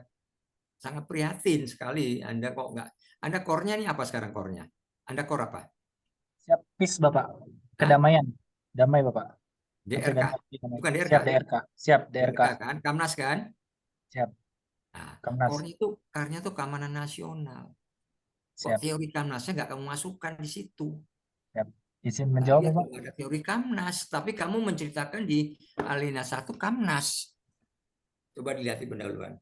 B: prihatin sekali. Anda kok nggak? Anda core-nya ini apa sekarang core-nya? Anda core apa?
C: Siap PIS Bapak. Kedamaian. Damai Bapak.
B: DRK. Bukan DRK.
C: Siap DRK. Siap DRK.
B: kan? Kamnas kan?
C: Siap.
B: Nah,
C: Kamnas.
B: core-nya itu keamanan nasional. Kok
C: Siap.
B: teori Kamnasnya nggak kamu masukkan di situ?
C: Siap. Izin menjawab Bapak.
B: Ada teori Kamnas, tapi kamu menceritakan di alinea 1 Kamnas. Coba dilihat di pendahuluan.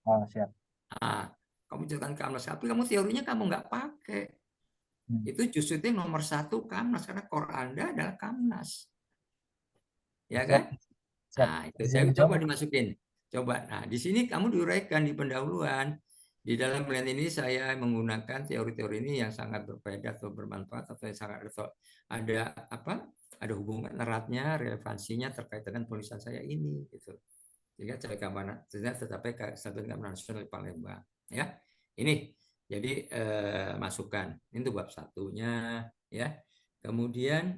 C: Oh, siap.
B: Nah, kamu ceritakan Kamnas, tapi kamu teorinya kamu nggak pakai. Itu justru itu nomor 1 Kamnas, karena core Anda adalah Kamnas. Ya kan?
C: Siap.
B: Nah, itu saya coba dimasukin. Coba. Nah, di sini kamu diuraikan di pendahuluan. Di dalam penelitian ini saya menggunakan teori-teori ini yang sangat berfaedah atau bermanfaat atau yang sangat ada apa? Ada hubungan eratnya, relevansinya terkait dengan penulisan saya ini gitu. Sehingga tercapai stabilitas keamanan nasional di Palembang ya. Ini jadi masukan ini untuk bab satunya ya. Kemudian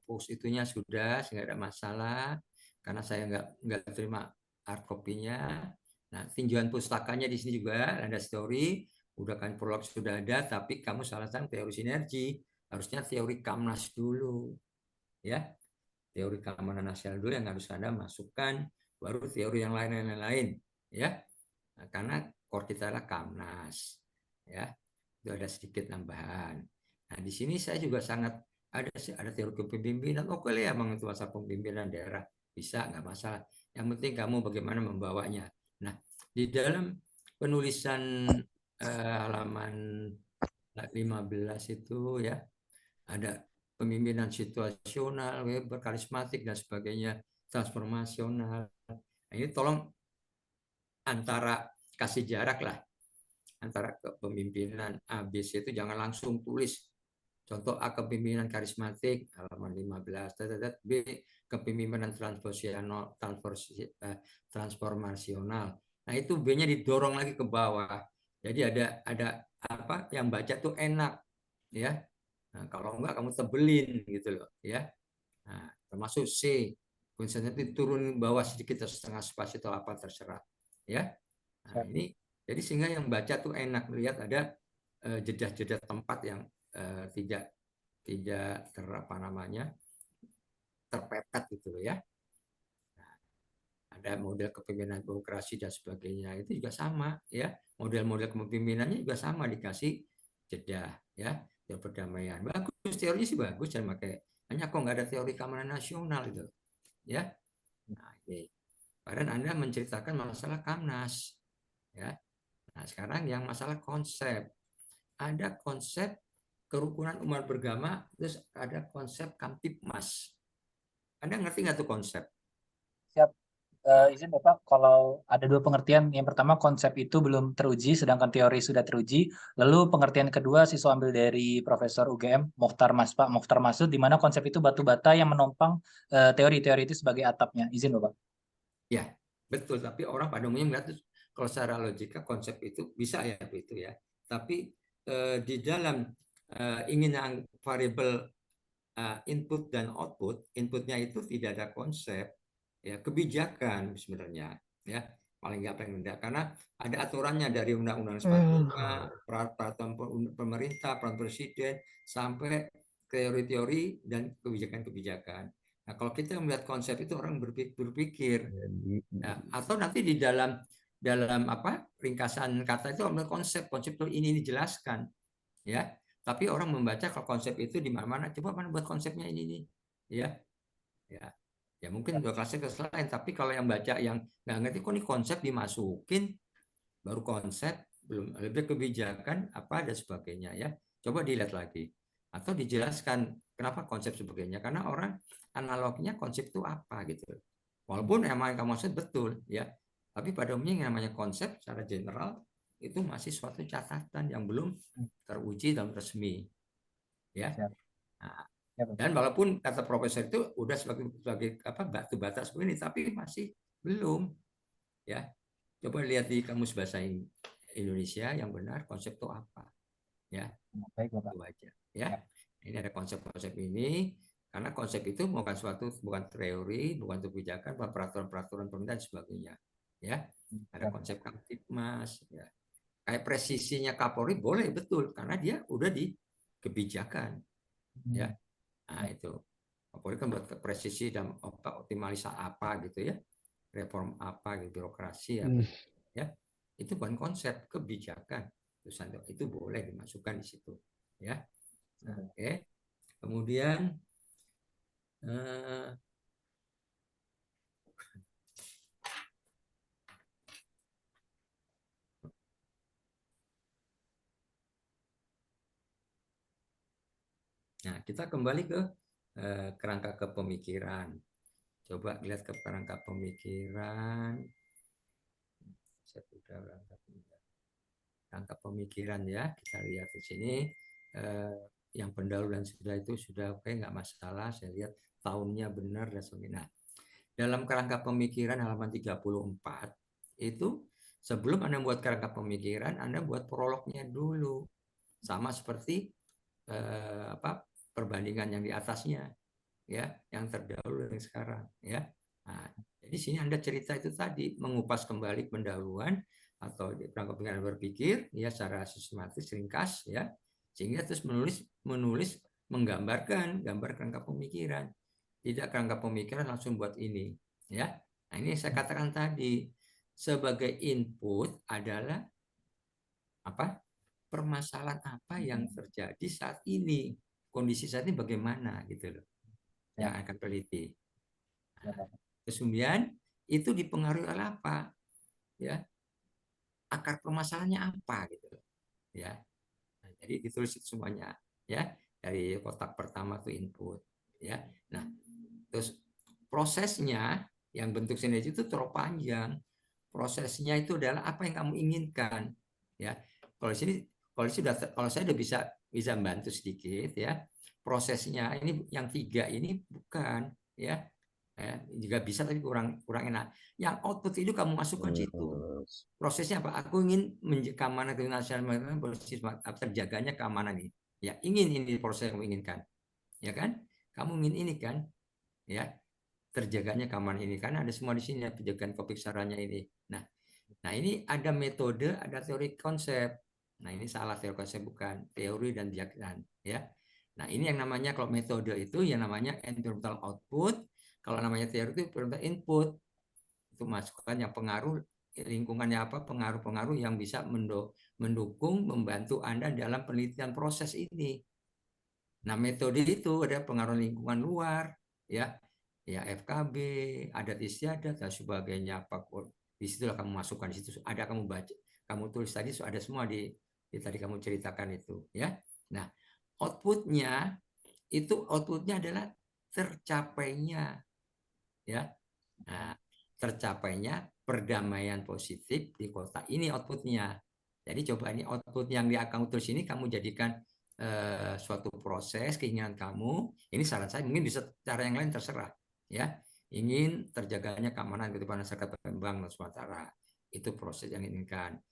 B: post itunya sudah nggak ada masalah karena saya nggak terima hard copy-nya. Nah, tinjauan pustakanya di sini juga ada story, udah kan prolog sudah ada, tapi kamu salah satu teori sinergi, harusnya teori Kamnas dulu, ya, teori keamanan nasional dulu yang harus Anda masukkan, baru teori yang lain, ya, nah, karena core kita adalah Kamnas, ya, itu ada sedikit tambahan. Nah, di sini saya juga sangat ada teori kepemimpinan, oke ya mengenai masalah pemimpinan daerah bisa nggak masalah. Yang penting kamu bagaimana membawanya. Nah, di dalam penulisan halaman 15 itu ya ada pemimpinan situasional, berkarismatik dan sebagainya, transformasional. Nah, ini tolong antara kasih jarak lah antara kepemimpinan ABC itu jangan langsung tulis. Contoh A kepemimpinan karismatik halaman 15, B kepemimpinan transformasional. Nah, itu B-nya didorong lagi ke bawah. Jadi ada apa yang baca tuh enak ya. Nah, kalau enggak kamu tebelin gitu loh ya. Nah, termasuk C, konsepnya itu turun bawah sedikit setengah spasi atau apa terserah, ya. Nah, ini jadi sehingga yang baca tuh enak melihat ada jeda-jeda tempat yang tidak apa namanya terpepet gitu ya. Nah, ada model kepemimpinan demokrasi dan sebagainya itu juga sama ya. Model-model kepemimpinannya juga sama, dikasih jeda ya. Teori perdamaian bagus, teorinya sih bagus, dan pakai hanya kok nggak ada teori keamanan nasional gitu ya. Nah, ini padahal Anda menceritakan masalah Kamnas ya. Nah, sekarang yang masalah konsep. Ada konsep kerukunan umat beragama, terus ada konsep Kamtipmas. Anda ngerti nggak tuh konsep?
C: Siap. Izin Bapak, kalau ada dua pengertian. Yang pertama, konsep itu belum teruji, sedangkan teori sudah teruji. Lalu pengertian kedua, siswa ambil dari Profesor UGM, Mokhtar Masud, di mana konsep itu batu bata yang menopang teori-teori itu sebagai atapnya. Izin Bapak.
B: Ya, betul. Tapi orang pada umumnya melihat kalau secara logika konsep itu bisa ya itu ya. Tapi di dalam ingin yang variabel input dan output, inputnya itu tidak ada konsep, ya kebijakan sebenarnya, ya paling nggak paling rendah, karena ada aturannya dari undang-undang sepatutnya, peraturan pemerintah, peraturan presiden, sampai teori-teori dan kebijakan-kebijakan. Nah, kalau kita melihat konsep itu orang berpikir, nah, atau nanti di dalam apa ringkasan kata itu ada konsep itu ini dijelaskan, ya. Tapi orang membaca kalau konsep itu di mana-mana, coba mana buat konsepnya ini nih, ya mungkin dua kelasnya lain. Tapi kalau yang baca yang nggak ngerti kok ini konsep dimasukin, baru konsep, belum lebih kebijakan apa dan sebagainya ya. Coba dilihat lagi atau dijelaskan kenapa konsep sebagainya, karena orang analognya konsep itu apa gitu. Walaupun emang kamu maksud betul ya, tapi pada umumnya yang namanya konsep secara general itu masih suatu catatan yang belum teruji dan resmi ya. Nah, dan walaupun kata profesor itu udah sebagai apa batu bata seperti ini, tapi masih belum ya. Coba lihat di kamus bahasa Indonesia yang benar konsep itu apa ya.
C: Baik, Bapak.
B: Itu aja ya. Ini ada konsep-konsep ini, karena konsep itu bukan teori, bukan kebijakan, bukan peraturan-peraturan pemerintah dan sebagainya ya. Ada konsep Kamtipmas ya. Kayak presisinya Kapolri boleh betul karena dia udah di kebijakan ya. Nah, itu Kapolri kan buat presisi dan optimalisasi apa gitu ya, reform apa gitu, birokrasi apa ya, itu bukan konsep, kebijakan. Itu boleh dimasukkan di situ ya. Nah, oke. Kemudian nah, kita kembali ke kerangka kepemikiran. Coba lihat ke kerangka pemikiran. Saya sudah kerangka pemikiran ya. Kita lihat di sini yang pendahuluan sudah itu sudah oke, nggak masalah. Saya lihat tahunnya benar dan sebagainya. Nah, dalam kerangka pemikiran halaman 34 itu sebelum Anda buat kerangka pemikiran, Anda buat prolognya dulu. Sama seperti apa perbandingan yang di atasnya ya, yang terdahulu yang sekarang ya. Nah, jadi sini Anda cerita itu tadi mengupas kembali pendahuluan atau kerangka pemikiran berpikir ya secara sistematis ringkas ya, sehingga terus menulis menggambarkan gambar kerangka pemikiran. Tidak kerangka pemikiran langsung buat ini ya. Nah, ini saya katakan tadi sebagai input adalah apa? Permasalahan apa yang terjadi saat ini, kondisi saat ini bagaimana gitu loh, yang akan teliti. Nah, kemudian itu dipengaruhi oleh apa ya, akar permasalahannya apa gitu loh ya. Nah, jadi ditulis itu semuanya ya, dari kotak pertama tuh input ya. Nah, terus prosesnya yang bentuk sinergi itu terlalu panjang. Prosesnya itu adalah apa yang kamu inginkan ya. Kalau sini kalau saya udah bisa bantu sedikit ya. Prosesnya ini yang 3 ini bukan ya. Juga bisa tapi kurang enak. Yang output itu kamu masukkan situ. Prosesnya apa? Aku ingin keamanan nasional terjaganya keamanan ini. Ya, ingin ini proses yang kamu inginkan. Ya kan? Kamu ingin ini kan? ya terjaganya keamanan ini karena ada semua di sini ya, penjagaan konfliksarannya ini. Nah ini ada metode, ada teori konsep. Nah ini salah, teori konsep bukan teori dan keyakinan ya. Nah ini yang namanya kalau metode itu yang namanya environmental output, kalau namanya teori itu environmental input. Itu masukan yang pengaruh lingkungannya apa, pengaruh-pengaruh yang bisa mendukung, membantu Anda dalam penelitian proses ini. Nah metode itu ada pengaruh lingkungan luar, ya FKB, adat istiadat dan sebagainya. Di situlah kamu masukkan, di situ ada kamu baca, kamu tulis tadi ada semua di tadi kamu ceritakan itu, ya. Nah outputnya adalah tercapainya, ya. Nah, tercapainya perdamaian positif di kota ini outputnya. Jadi coba ini output yang di kamu tulis ini kamu jadikan suatu proses keinginan kamu. Ini saran saya, mungkin bisa cara yang lain terserah, ya. Ingin terjaganya keamanan ketertiban masyarakat Palembang dan Sumatera, itu proses yang diinginkan,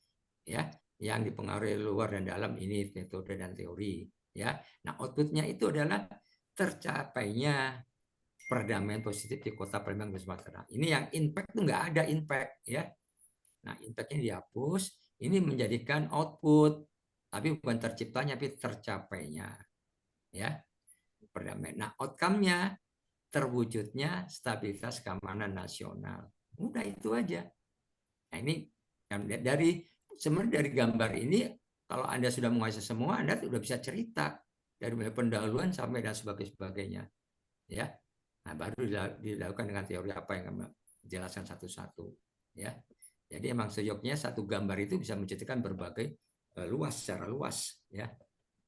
B: ya. Yang dipengaruhi luar dan dalam ini metode dan teori, ya. Nah outputnya itu adalah tercapainya perdamaian positif di kota Palembang dan Sumatera. Ini yang impact itu nggak ada impact, ya. Nah impactnya dihapus, ini menjadikan output, tapi bukan terciptanya, tapi tercapainya, ya perdamaian. Nah outcome-nya terwujudnya stabilitas keamanan nasional. Udah itu aja. Nah ini sebenarnya dari gambar ini, kalau Anda sudah menguasai semua, Anda sudah bisa cerita dari mulai pendahuluan sampai dan sebagainya, ya. Nah, baru dilakukan dengan teori apa yang kami jelaskan satu-satu, ya. Jadi emang sejoknya satu gambar itu bisa menceritakan berbagai secara luas, ya.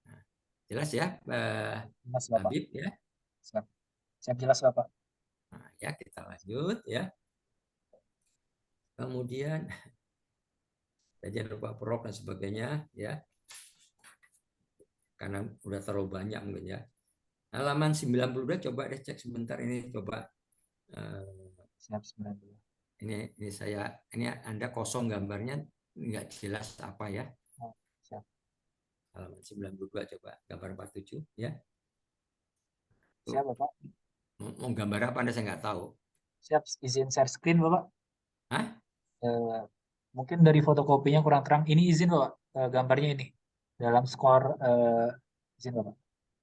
B: Nah, jelas ya,
C: Mas Bapak.
B: Habib, ya.
C: Siap jelas Bapak.
B: Nah, ya kita lanjut, ya. Kemudian jangan lupa prok dan sebagainya, ya. Karena udah terlalu banyak mungkin, ya. Halaman 92 coba deh cek sebentar ini, coba.
C: Siap 92.
B: Ini Anda kosong gambarnya, nggak jelas apa, ya.
C: Siap.
B: Halaman 92 coba gambar 47, ya.
C: Siap Bapak.
B: Mau gambar apa Anda, saya nggak tahu.
C: Siap, izin share screen Bapak.
B: Hah?
C: Mungkin dari fotokopinya kurang terang. Ini izin Bapak, gambarnya ini dalam skor izin Bapak.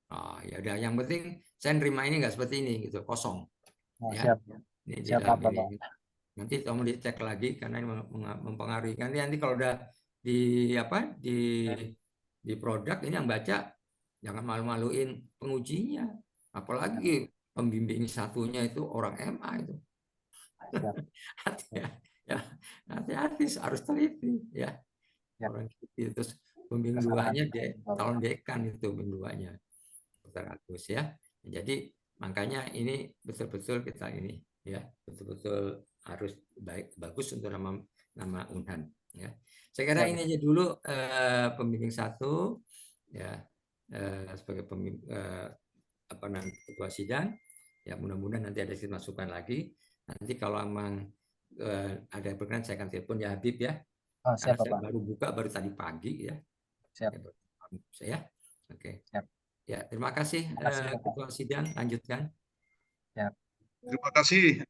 B: Oh ya udah, yang penting saya nerima ini nggak seperti ini gitu, kosong.
C: Oh,
B: Ya.
C: siap.
B: Ini di
C: Siap
B: dalam
C: Bapak.
B: ini. Nanti kamu dicek lagi karena ini mempengaruhi. Nanti kalau udah di di produk ini yang baca jangan malu-maluin pengujinya, apalagi pembimbing satunya itu orang MA itu. Hati-hati, harus teliti, ya. Orang itu terus pembimbing duanya calon dekan itu pembimbing duanya, Dr. Agus, ya. Jadi makanya ini betul-betul kita ini, ya, betul-betul harus bagus untuk nama Unhan, ya. Saya kira ini aja dulu pembimbing satu, ya, sebagai pembimbing ketua sidang, ya. Mudah-mudahan nanti ada masukan lagi. Nanti kalau memang ada yang berkenan saya akan telepon, ya Habib, ya. Karena saya baru buka baru tadi pagi, ya.
C: Siap.
B: Saya, oke.
C: Siap.
B: Ya, terima kasih ketua sidang, lanjutkan.
C: Ya.
A: Terima kasih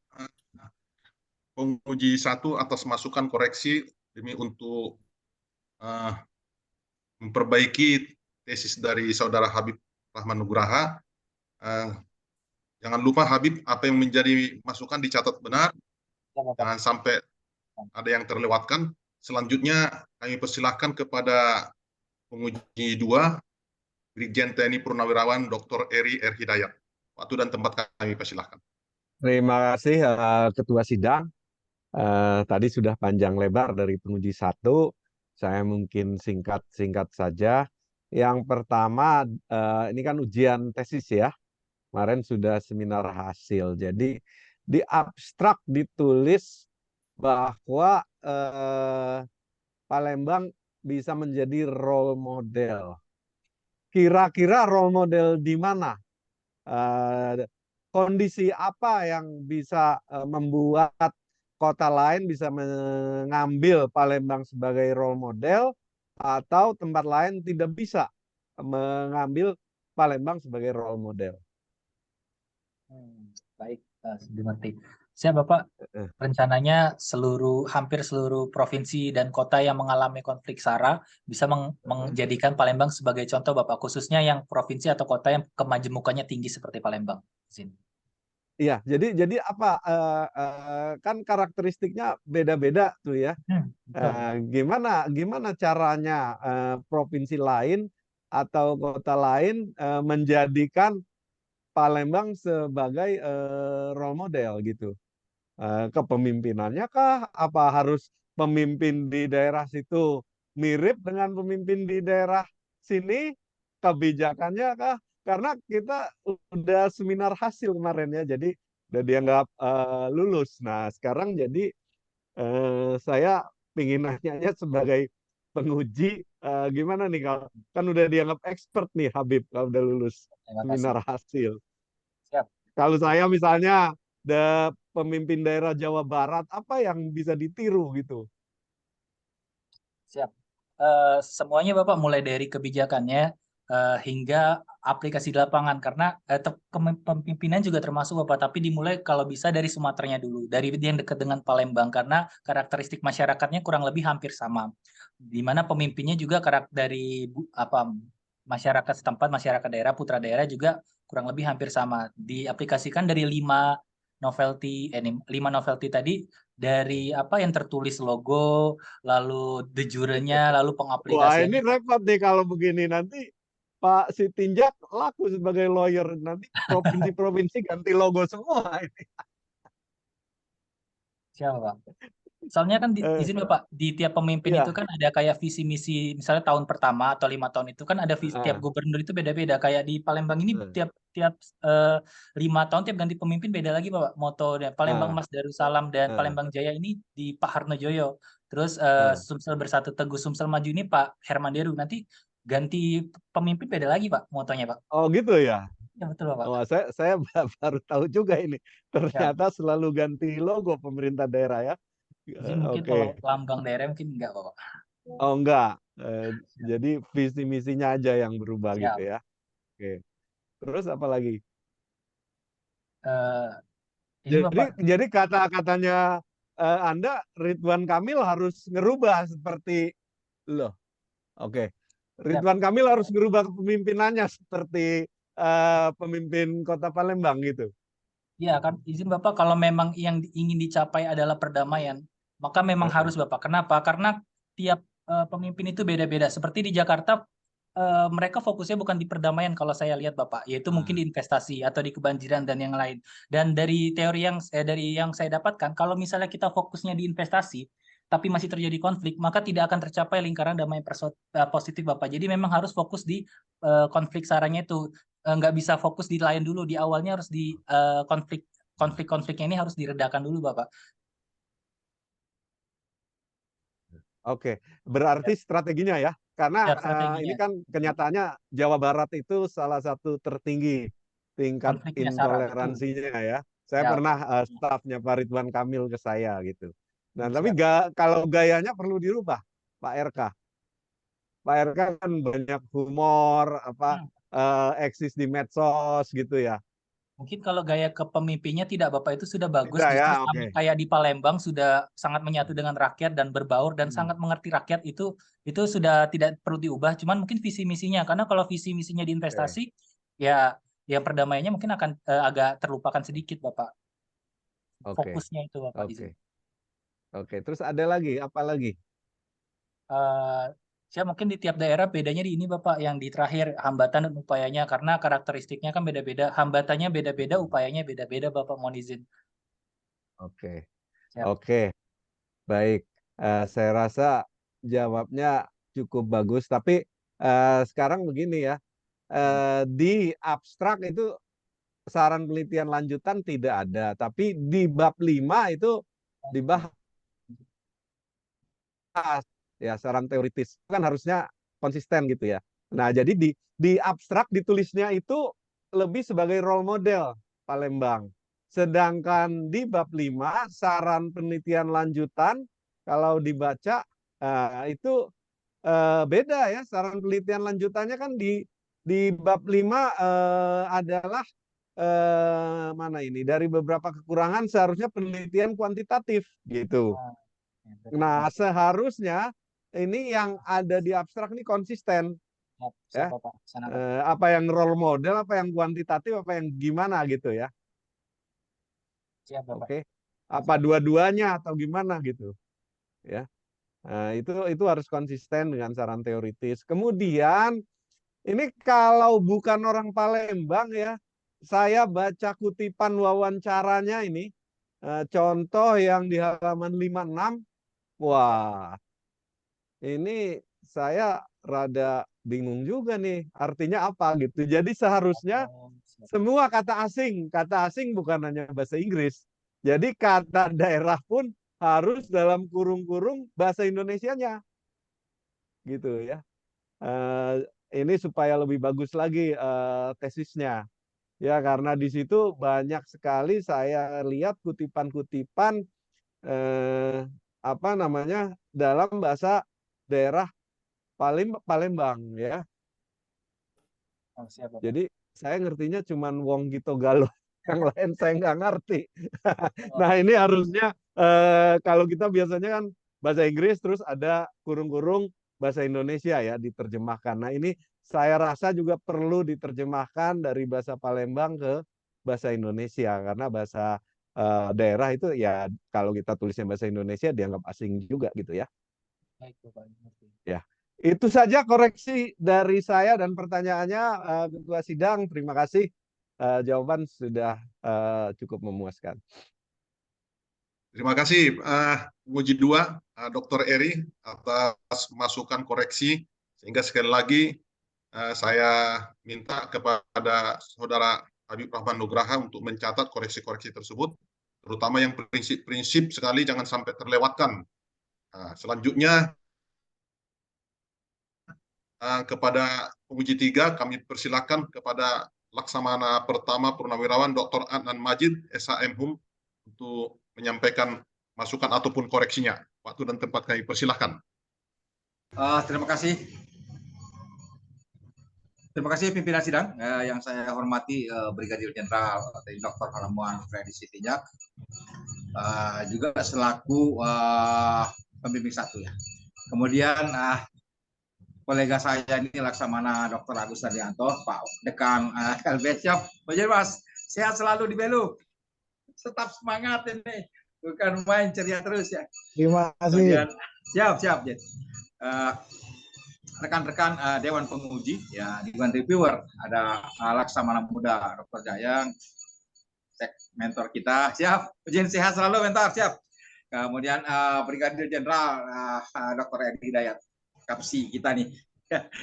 A: penguji satu atas masukan koreksi demi untuk memperbaiki tesis dari saudara Habib Rahman Nugraha. Jangan lupa Habib, apa yang menjadi masukan dicatat benar, jangan sampai ada yang terlewatkan. Selanjutnya kami persilahkan kepada penguji 2, Brigjen TNI Purnawirawan Dr. Eri R. Hidayat. Waktu dan tempat kami persilahkan.
D: Terima kasih Ketua Sidang. Tadi sudah panjang lebar dari penguji 1. Saya mungkin singkat saja. Yang pertama, ini kan ujian tesis, ya. Kemarin sudah seminar hasil. Jadi di abstrak ditulis bahwa Palembang bisa menjadi role model. Kira-kira role model di mana? Kondisi apa yang bisa membuat kota lain bisa mengambil Palembang sebagai role model, atau tempat lain tidak bisa mengambil Palembang sebagai role model?
C: Baik, Dimengerti. Siap Bapak.
D: Eh,
C: Rencananya hampir seluruh provinsi dan kota yang mengalami konflik SARA bisa menjadikan Palembang sebagai contoh Bapak, khususnya yang provinsi atau kota yang kemajemukannya tinggi seperti Palembang. Izin.
D: Iya, jadi apa? Kan karakteristiknya beda-beda tuh ya.
C: Betul.
D: Gimana caranya provinsi lain atau kota lain menjadikan Palembang sebagai role model gitu? Kepemimpinannya kah? Apa harus pemimpin di daerah situ mirip dengan pemimpin di daerah sini? Kebijakannya kah? Karena kita udah seminar hasil kemarin ya, jadi udah dianggap lulus. Nah, sekarang jadi saya ingin nanya sebagai penguji, gimana nih kalau kan udah dianggap expert nih Habib kalau udah lulus
C: Terima kasih.
D: seminar hasil.
C: Siap.
D: Kalau saya misalnya pemimpin daerah Jawa Barat, apa yang bisa ditiru gitu?
C: Siap. Semuanya Bapak, mulai dari kebijakannya hingga aplikasi di lapangan, karena kepemimpinan juga termasuk Bapak, tapi dimulai kalau bisa dari Sumateranya dulu, dari yang dekat dengan Palembang, karena karakteristik masyarakatnya kurang lebih hampir sama. Di mana pemimpinnya juga dari masyarakat setempat, masyarakat daerah, putra daerah juga kurang lebih hampir sama. Diaplikasikan dari 5 novelty tadi, dari apa yang tertulis logo, lalu de jure-nya, lalu
D: Wah, ini
C: pengaplikasiannya.
D: repot nih kalau begini. Nanti Pak Sitinjak laku sebagai lawyer. Nanti provinsi-provinsi ganti logo semua ini.
C: Siapa Pak? Soalnya kan
D: Eh,
C: izin Bapak, di tiap pemimpin itu
D: iya.
C: kan ada kayak visi misi, misalnya tahun pertama atau 5 tahun itu kan ada tiap
D: Ah,
C: gubernur itu beda-beda. Kayak di Palembang ini
D: ah,
C: tiap tiap eh, 5 tahun tiap ganti pemimpin beda lagi Bapak. Moto dan Palembang
D: ah,
C: Mas Darussalam dan
D: ah,
C: Palembang Jaya ini di Pak Harnojoyo. Terus
D: ah.
C: Sumsel Bersatu Teguh Sumsel Maju ini Pak Herman Deru. Nanti ganti pemimpin beda lagi Pak motonya Pak.
D: Oh gitu ya.
C: Ya betul Bapak.
D: Wah, saya baru tahu juga ini.
C: Ya,
D: Ternyata selalu ganti logo pemerintah daerah ya.
C: izin mungkin
D: Oke.
C: kalau lambang daerah mungkin enggak Bapak.
D: Oh enggak. Jadi visi misinya aja yang berubah gitu
C: Siap.
D: ya. Oke. Terus apa lagi?
C: Eh, ini
D: Jadi
C: Bapak.
D: jadi kata-katanya Anda Ridwan Kamil harus ngerubah seperti loh. Oke.
C: Siap.
D: Ridwan Kamil harus ngerubah kepemimpinannya seperti pemimpin Kota Palembang gitu.
C: Ya kan, izin Bapak, kalau memang yang ingin dicapai adalah perdamaian, maka memang
D: Heeh,
C: harus Bapak. Kenapa? Karena tiap pemimpin itu beda-beda. Seperti di Jakarta, mereka fokusnya bukan di perdamaian kalau saya lihat Bapak, yaitu mungkin di investasi atau di kebanjiran dan yang lain. Dan dari teori dari yang saya dapatkan, kalau misalnya kita fokusnya di investasi, tapi masih terjadi konflik, maka tidak akan tercapai lingkaran damai positif Bapak. Jadi memang harus fokus di konflik saranya itu. Nggak bisa fokus di lain dulu, di awalnya harus di konflik-konfliknya ini harus diredakan dulu Bapak.
D: Oke, berarti
C: Ya,
D: strateginya ya, karena
C: siap
D: ini
C: strateginya.
D: kan kenyataannya Jawa Barat itu salah satu tertinggi tingkat
C: Konfliknya SARA, betul.
D: intoleransinya ya. Saya
C: Siap.
D: pernah stafnya Pak Ridwan Kamil ke saya gitu. Nah, tapi
C: Siap.
D: kalau gayanya perlu dirubah, Pak RK. Pak RK kan banyak humor,
C: Hmm.
D: eksis di medsos gitu ya.
C: Mungkin kalau gaya kepemimpinnya tidak Bapak, itu sudah bagus,
D: Tidak
C: justru
D: ya,
C: sama
D: oke.
C: kayak di Palembang sudah sangat menyatu dengan rakyat dan berbaur dan
D: Hmm,
C: sangat mengerti rakyat, itu sudah tidak perlu diubah, cuman mungkin visi misinya, karena kalau visi misinya di
D: oke,
C: investasi ya yang perdamaiannya mungkin akan agak terlupakan sedikit Bapak.
D: oke,
C: Fokusnya itu Bapak,
D: oke,
C: izin.
D: oke. Terus ada lagi, apa lagi?
C: eh saya mungkin di tiap daerah bedanya di ini Bapak, yang di terakhir hambatan dan upayanya, karena karakteristiknya kan beda-beda, hambatannya beda-beda, upayanya beda-beda Bapak, mohon izin.
D: Oke,
C: Siap.
D: oke. Baik, saya rasa jawabnya cukup bagus. Tapi sekarang begini ya, di abstrak itu saran penelitian lanjutan tidak ada. Tapi di bab 5 itu dibahas ya saran teoritis. Itu kan harusnya konsisten gitu ya. Nah, jadi di abstrak ditulisnya itu lebih sebagai role model Palembang. Sedangkan di bab 5 saran penelitian lanjutan kalau dibaca itu beda ya. Saran penelitian lanjutannya kan di bab 5 adalah mana ini dari beberapa kekurangan seharusnya penelitian kuantitatif gitu. Nah, seharusnya ini yang ada di abstrak ini konsisten. Ya. Apa yang role model, apa yang kuantitatif, apa yang gimana gitu ya. Oke. Apa dua-duanya atau gimana gitu. Ya. Nah, itu harus konsisten dengan saran teoritis. Kemudian ini kalau bukan orang Palembang ya, saya baca kutipan wawancaranya ini, contoh yang di halaman 56, wah, ini saya rada bingung juga nih, artinya apa gitu. Jadi seharusnya semua kata asing bukan hanya bahasa Inggris. Jadi kata daerah pun harus dalam kurung-kurung bahasa Indonesianya, gitu ya. Ini supaya lebih bagus lagi tesisnya. Ya, karena di situ banyak sekali saya lihat kutipan-kutipan apa namanya dalam bahasa daerah Palembang ya. Jadi saya ngertinya cuman Wong Gito Galo, yang lain saya nggak ngerti. Nah, ini harusnya kalau kita biasanya kan bahasa Inggris terus ada kurung-kurung bahasa Indonesia ya diterjemahkan. Nah, ini saya rasa juga perlu diterjemahkan dari bahasa Palembang ke bahasa Indonesia karena bahasa daerah itu ya kalau kita tulisnya bahasa Indonesia dianggap asing juga gitu ya. Ya, itu saja koreksi dari saya dan pertanyaannya Ketua Sidang. Terima kasih, jawaban sudah cukup memuaskan.
A: Terima kasih penguji 2, Dr. Eri, atas masukan koreksi. Sehingga sekali lagi saya minta kepada Saudara Habib Rahman Nugraha untuk mencatat koreksi-koreksi tersebut, terutama yang prinsip-prinsip sekali jangan sampai terlewatkan. Selanjutnya kepada penguji 3 kami persilakan kepada Laksamana Pertama Purnawirawan Dr. Adnan Majid, SHM HUM, untuk menyampaikan masukan ataupun koreksinya. Waktu dan tempat kami persilahkan.
E: Terima kasih. Terima kasih pimpinan sidang yang saya hormati Brigadir Jenderal Dr. Haramuan Freddy Sitinjak, juga selaku pembimbing 1 ya. Kemudian kolega saya ini Laksamana Dr. Agus Sardianto, Pak Dekan LBS, Mas, sehat selalu di Belu. Tetap semangat ini, bukan main ceria terus ya.
F: Terima kasih.
E: Kemudian, siap. Rekan-rekan Dewan Penguji, ya, Dewan Reviewer, ada Laksamana Muda Dr. Jayang, mentor kita, siap. Ujian sehat selalu, mentor, siap. Kemudian Brigadir Jenderal Dr. Edi Hidayat, kapsi kita nih.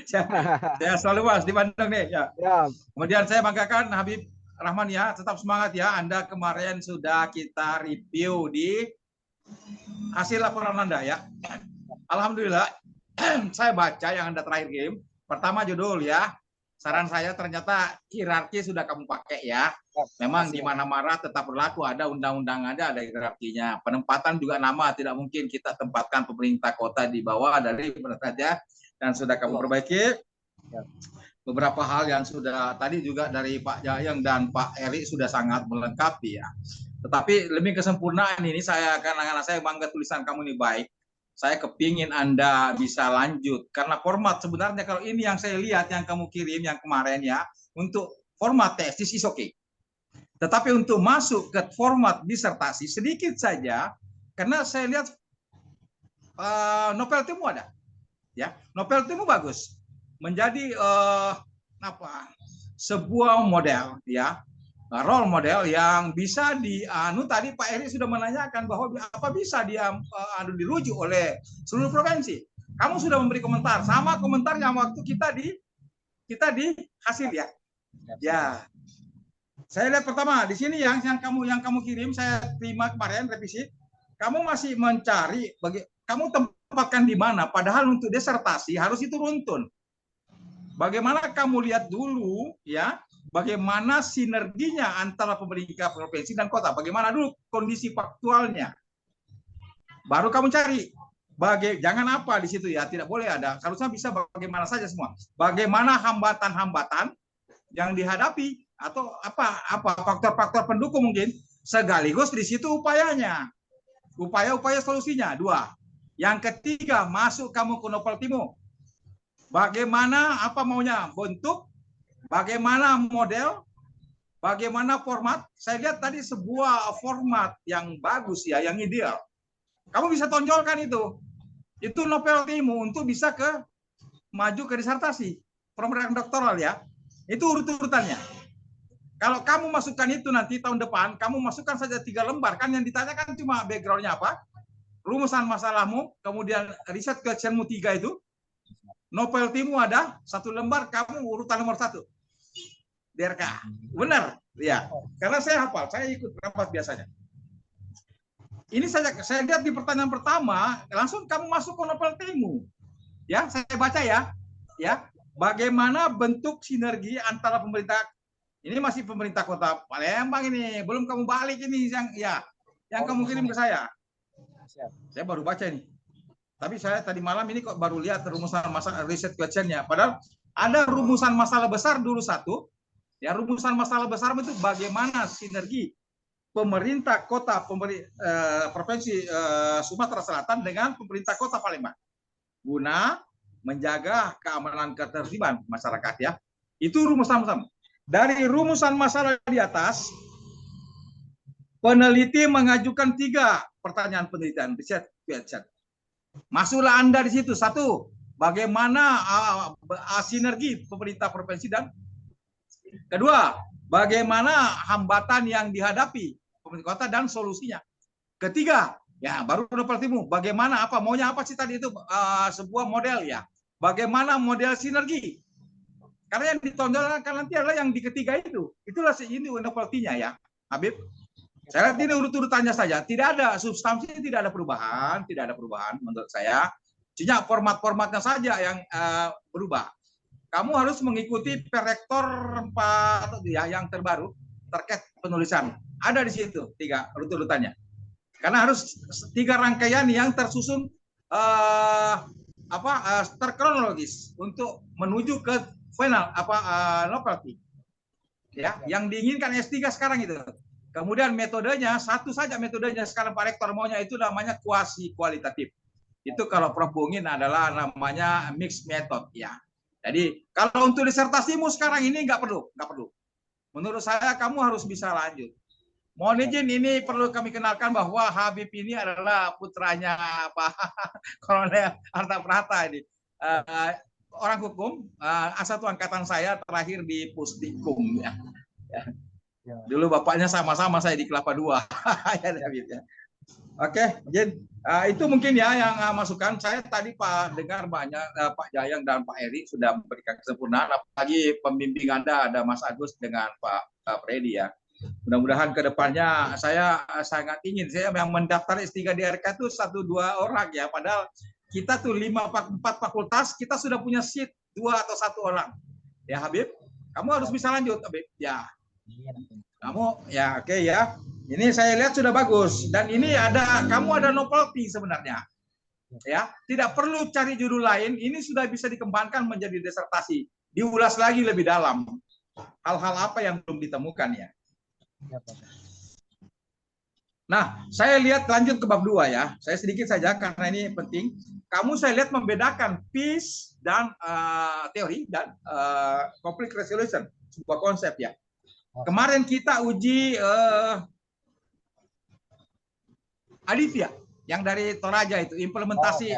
E: Saya selalu Mas di Bandung nih ya. Kemudian saya banggakan Habib Rahman ya, tetap semangat ya. Anda kemarin sudah kita review di hasil laporan Anda ya. Alhamdulillah saya baca yang Anda terakhir kirim. Pertama judul ya. Saran saya ternyata hierarki sudah kamu pakai ya. Memang di mana-mana tetap berlaku, ada undang-undang, ada hierarkinya. Penempatan juga nama tidak mungkin kita tempatkan pemerintah kota di bawah dari saja, dan sudah kamu perbaiki. Beberapa hal yang sudah tadi juga dari Pak Jayang dan Pak Eri sudah sangat melengkapi ya. Tetapi lebih kesempurnaan ini karena saya bangga tulisan kamu ini baik. Saya kepingin Anda bisa lanjut karena format sebenarnya kalau ini yang saya lihat yang kamu kirim yang kemarin ya, untuk format tesis is okay. Tetapi untuk masuk ke format disertasi sedikit saja karena saya lihat novel temu ada. Ya, novel temu bagus. Menjadi sebuah model ya. Role model yang bisa tadi Pak Eri sudah menanyakan bahwa apa bisa dirujuk oleh seluruh provinsi. Kamu sudah memberi komentar sama komentar yang waktu kita di hasil ya. Ya. Saya lihat pertama di sini yang kamu kirim saya terima kemarin revisi. Kamu masih mencari kamu tempatkan di mana padahal untuk disertasi harus itu runtun. Bagaimana kamu lihat dulu ya? Bagaimana sinerginya antara pemerintah provinsi dan kota? Bagaimana dulu kondisi faktualnya? Baru kamu cari. Jangan apa di situ ya, tidak boleh ada. Harusnya bisa bagaimana saja semua. Bagaimana hambatan-hambatan yang dihadapi atau apa faktor-faktor pendukung mungkin, sekaligus di situ upayanya, upaya solusinya. 2. Yang ketiga, masuk kamu ke Nopeltimu. Bagaimana, apa maunya, bentuk, bagaimana model, bagaimana format. Saya lihat tadi sebuah format yang bagus ya, yang ideal. Kamu bisa tonjolkan itu Nopeltimu untuk bisa maju ke disertasi, program doktoral ya. Itu urut-urutannya. Kalau kamu masukkan itu nanti tahun depan, kamu masukkan saja 3 lembar, kan yang ditanyakan cuma backgroundnya apa, rumusan masalahmu, kemudian riset questionmu 3 itu, Nopeltimu ada 1 lembar, kamu urutan nomor 1. DRK. Benar, ya. Karena saya hafal, saya ikut rapat biasanya. Ini saya lihat di pertanyaan pertama, langsung kamu masuk ke Nopeltimu. Ya, saya baca ya. Ya, bagaimana bentuk sinergi antara pemerintah, ini masih pemerintah Kota Palembang ini, belum kamu balik ini yang kamu kirim ke saya. Saya baru baca ini. Tapi saya tadi malam ini kok baru lihat rumusan masalah riset questionnya. Padahal ada rumusan masalah besar dulu 1. Ya, rumusan masalah besar itu bagaimana sinergi pemerintah kota provinsi Sumatera Selatan dengan pemerintah Kota Palembang guna menjaga keamanan ketertiban masyarakat ya. Itu rumusan masalah. Dari rumusan masalah di atas, peneliti mengajukan 3 pertanyaan penelitian riset question. Masuklah Anda di situ. 1, bagaimana sinergi pemerintah provinsi dan kedua, bagaimana hambatan yang dihadapi pemerintah kota dan solusinya. Ketiga, ya baru Nopeltimu, bagaimana maunya apa sih tadi itu sebuah model ya. Bagaimana model sinergi. Karena yang ditonjolkan nanti adalah yang di ketiga itu. Itulah ini Nopeltinya ya, Habib. Saya lihat ini urut-urutannya saja, tidak ada substansi, tidak ada perubahan menurut saya. Hanya format-formatnya saja yang berubah. Kamu harus mengikuti Perrektor 4 ya, yang terbaru terkait penulisan. Ada di situ 3 urut-urutannya. Karena harus 3 rangkaian yang tersusun terkronologis untuk menuju ke final Nopelti. Ya, yang diinginkan S3 sekarang itu. Kemudian metodenya 1 saja metodenya sekarang Pak Rektor maunya itu namanya kuasi kualitatif. Itu kalau Prof Bungin adalah namanya mixed method ya. Jadi kalau untuk disertasimu sekarang ini nggak perlu. Menurut saya kamu harus bisa lanjut. Mohon izin ini perlu kami kenalkan bahwa Habib ini adalah putranya Pak Kolonel Arta Prata ini. Orang hukum, A1 angkatan saya terakhir di Pusdikum ya. Dulu bapaknya sama-sama saya di Kelapa II. Ya, Habib ya. Oke, Jen. Itu mungkin ya yang masukan. Saya tadi dengar banyak Pak Jayang dan Pak Eri sudah memberikan kesempurnaan. Apalagi pembimbing Anda ada Mas Agus dengan Pak Freddy ya. Mudah-mudahan ke depannya saya sangat ingin saya yang mendaftar S3 di RK itu 1-2 orang ya. Padahal kita tuh 4 fakultas, kita sudah punya seat 2 atau 1 orang. Ya Habib, kamu harus bisa lanjut Habib. Ya. Kamu ya oke ya. Ini saya lihat sudah bagus dan ini kamu ada Nopelti sebenarnya. Ya, tidak perlu cari judul lain, ini sudah bisa dikembangkan menjadi disertasi. Diulas lagi lebih dalam. Hal-hal apa yang belum ditemukan ya. Nah, saya lihat lanjut ke bab 2 ya. Saya sedikit saja karena ini penting. Kamu saya lihat membedakan peace dan teori dan conflict resolution, sebuah konsep ya. Kemarin kita uji Aditya yang dari Toraja itu implementasi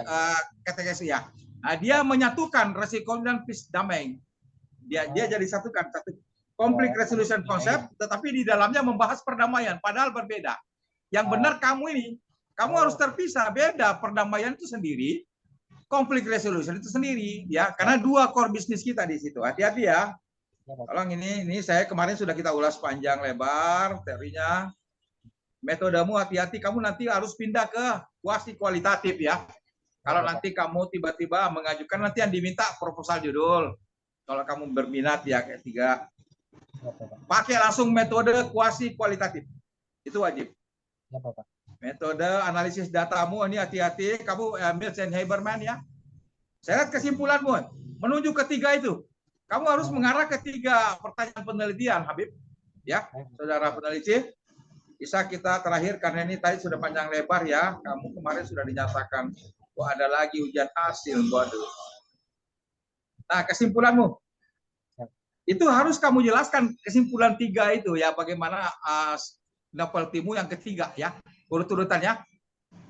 E: KTKS ya. Nah, dia menyatukan resiko dan peace damai. Dia jadi satu conflict resolution konsep, tetapi di dalamnya membahas perdamaian, padahal berbeda. Yang benar kamu harus terpisah, beda perdamaian itu sendiri, conflict resolution itu sendiri, ya. Karena 2 core bisnis kita di situ. Hati-hati ya. Tolong ini saya kemarin sudah kita ulas panjang lebar teorinya. Metodemu hati-hati, kamu nanti harus pindah ke kuasi kualitatif ya. Kalau nanti kamu tiba-tiba mengajukan, nanti yang diminta proposal judul. Kalau kamu berminat ya ketiga, pakai langsung metode kuasi kualitatif. Itu wajib. Metode analisis datamu ini hati-hati, kamu Mills and Haberman ya. Saya lihat kesimpulanmu menuju ketiga itu. kamu harus mengarah ke 3 pertanyaan penelitian, Habib. Ya, saudara peneliti. Bisa kita terakhir, karena ini tadi sudah panjang lebar ya. Kamu kemarin sudah dinyatakan, ada lagi ujian hasil. Waduh. Nah, kesimpulanmu. Itu harus kamu jelaskan kesimpulan 3 itu ya, bagaimana novelty-mu yang ketiga ya, urut-urutannya.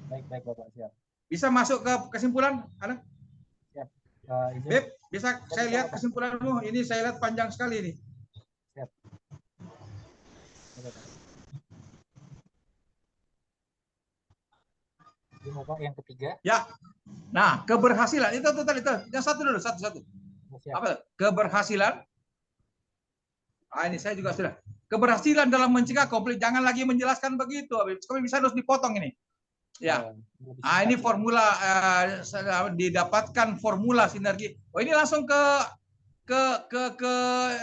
C: Baik Bapak, siap.
E: Bisa masuk ke kesimpulan? Ada?
C: Siap.
E: Beb, bisa saya lihat kesimpulanmu? Ini saya lihat panjang sekali nih.
C: Siap. Ini Bapak yang ketiga.
E: Ya. Nah, keberhasilan itu total itu. Yang satu dulu, satu-satu. Apa? Keberhasilan. Ini saya juga sudah. Keberhasilan dalam mencegah konflik. Jangan lagi menjelaskan begitu. Kami bisa harus dipotong ini. Ya. Ini formula didapatkan formula sinergi. Oh, ini langsung ke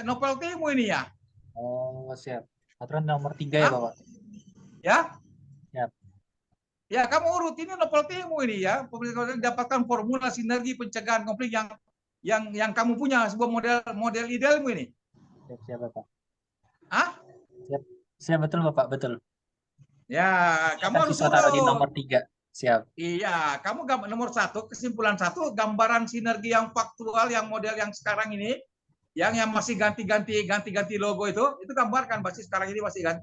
E: novelty-mu ini ya.
C: Oh, siap. Aturan nomor 3 ya, Bapak.
E: Ya.
C: Siap.
E: Ya, kamu urut ini novelty-mu ini ya. Dapatkan formula sinergi pencegahan konflik yang kamu punya, sebuah model idealmu ini.
C: Siap Bapak.
E: Siap
C: betul Bapak, betul.
E: Ya, kamu harus
C: taruh di nomor 3. Siap.
E: Iya, kamu nomor 1, kesimpulan 1, gambaran sinergi yang faktual, yang model yang sekarang ini, yang masih ganti-ganti logo itu gambarkan masih sekarang ini masih kan.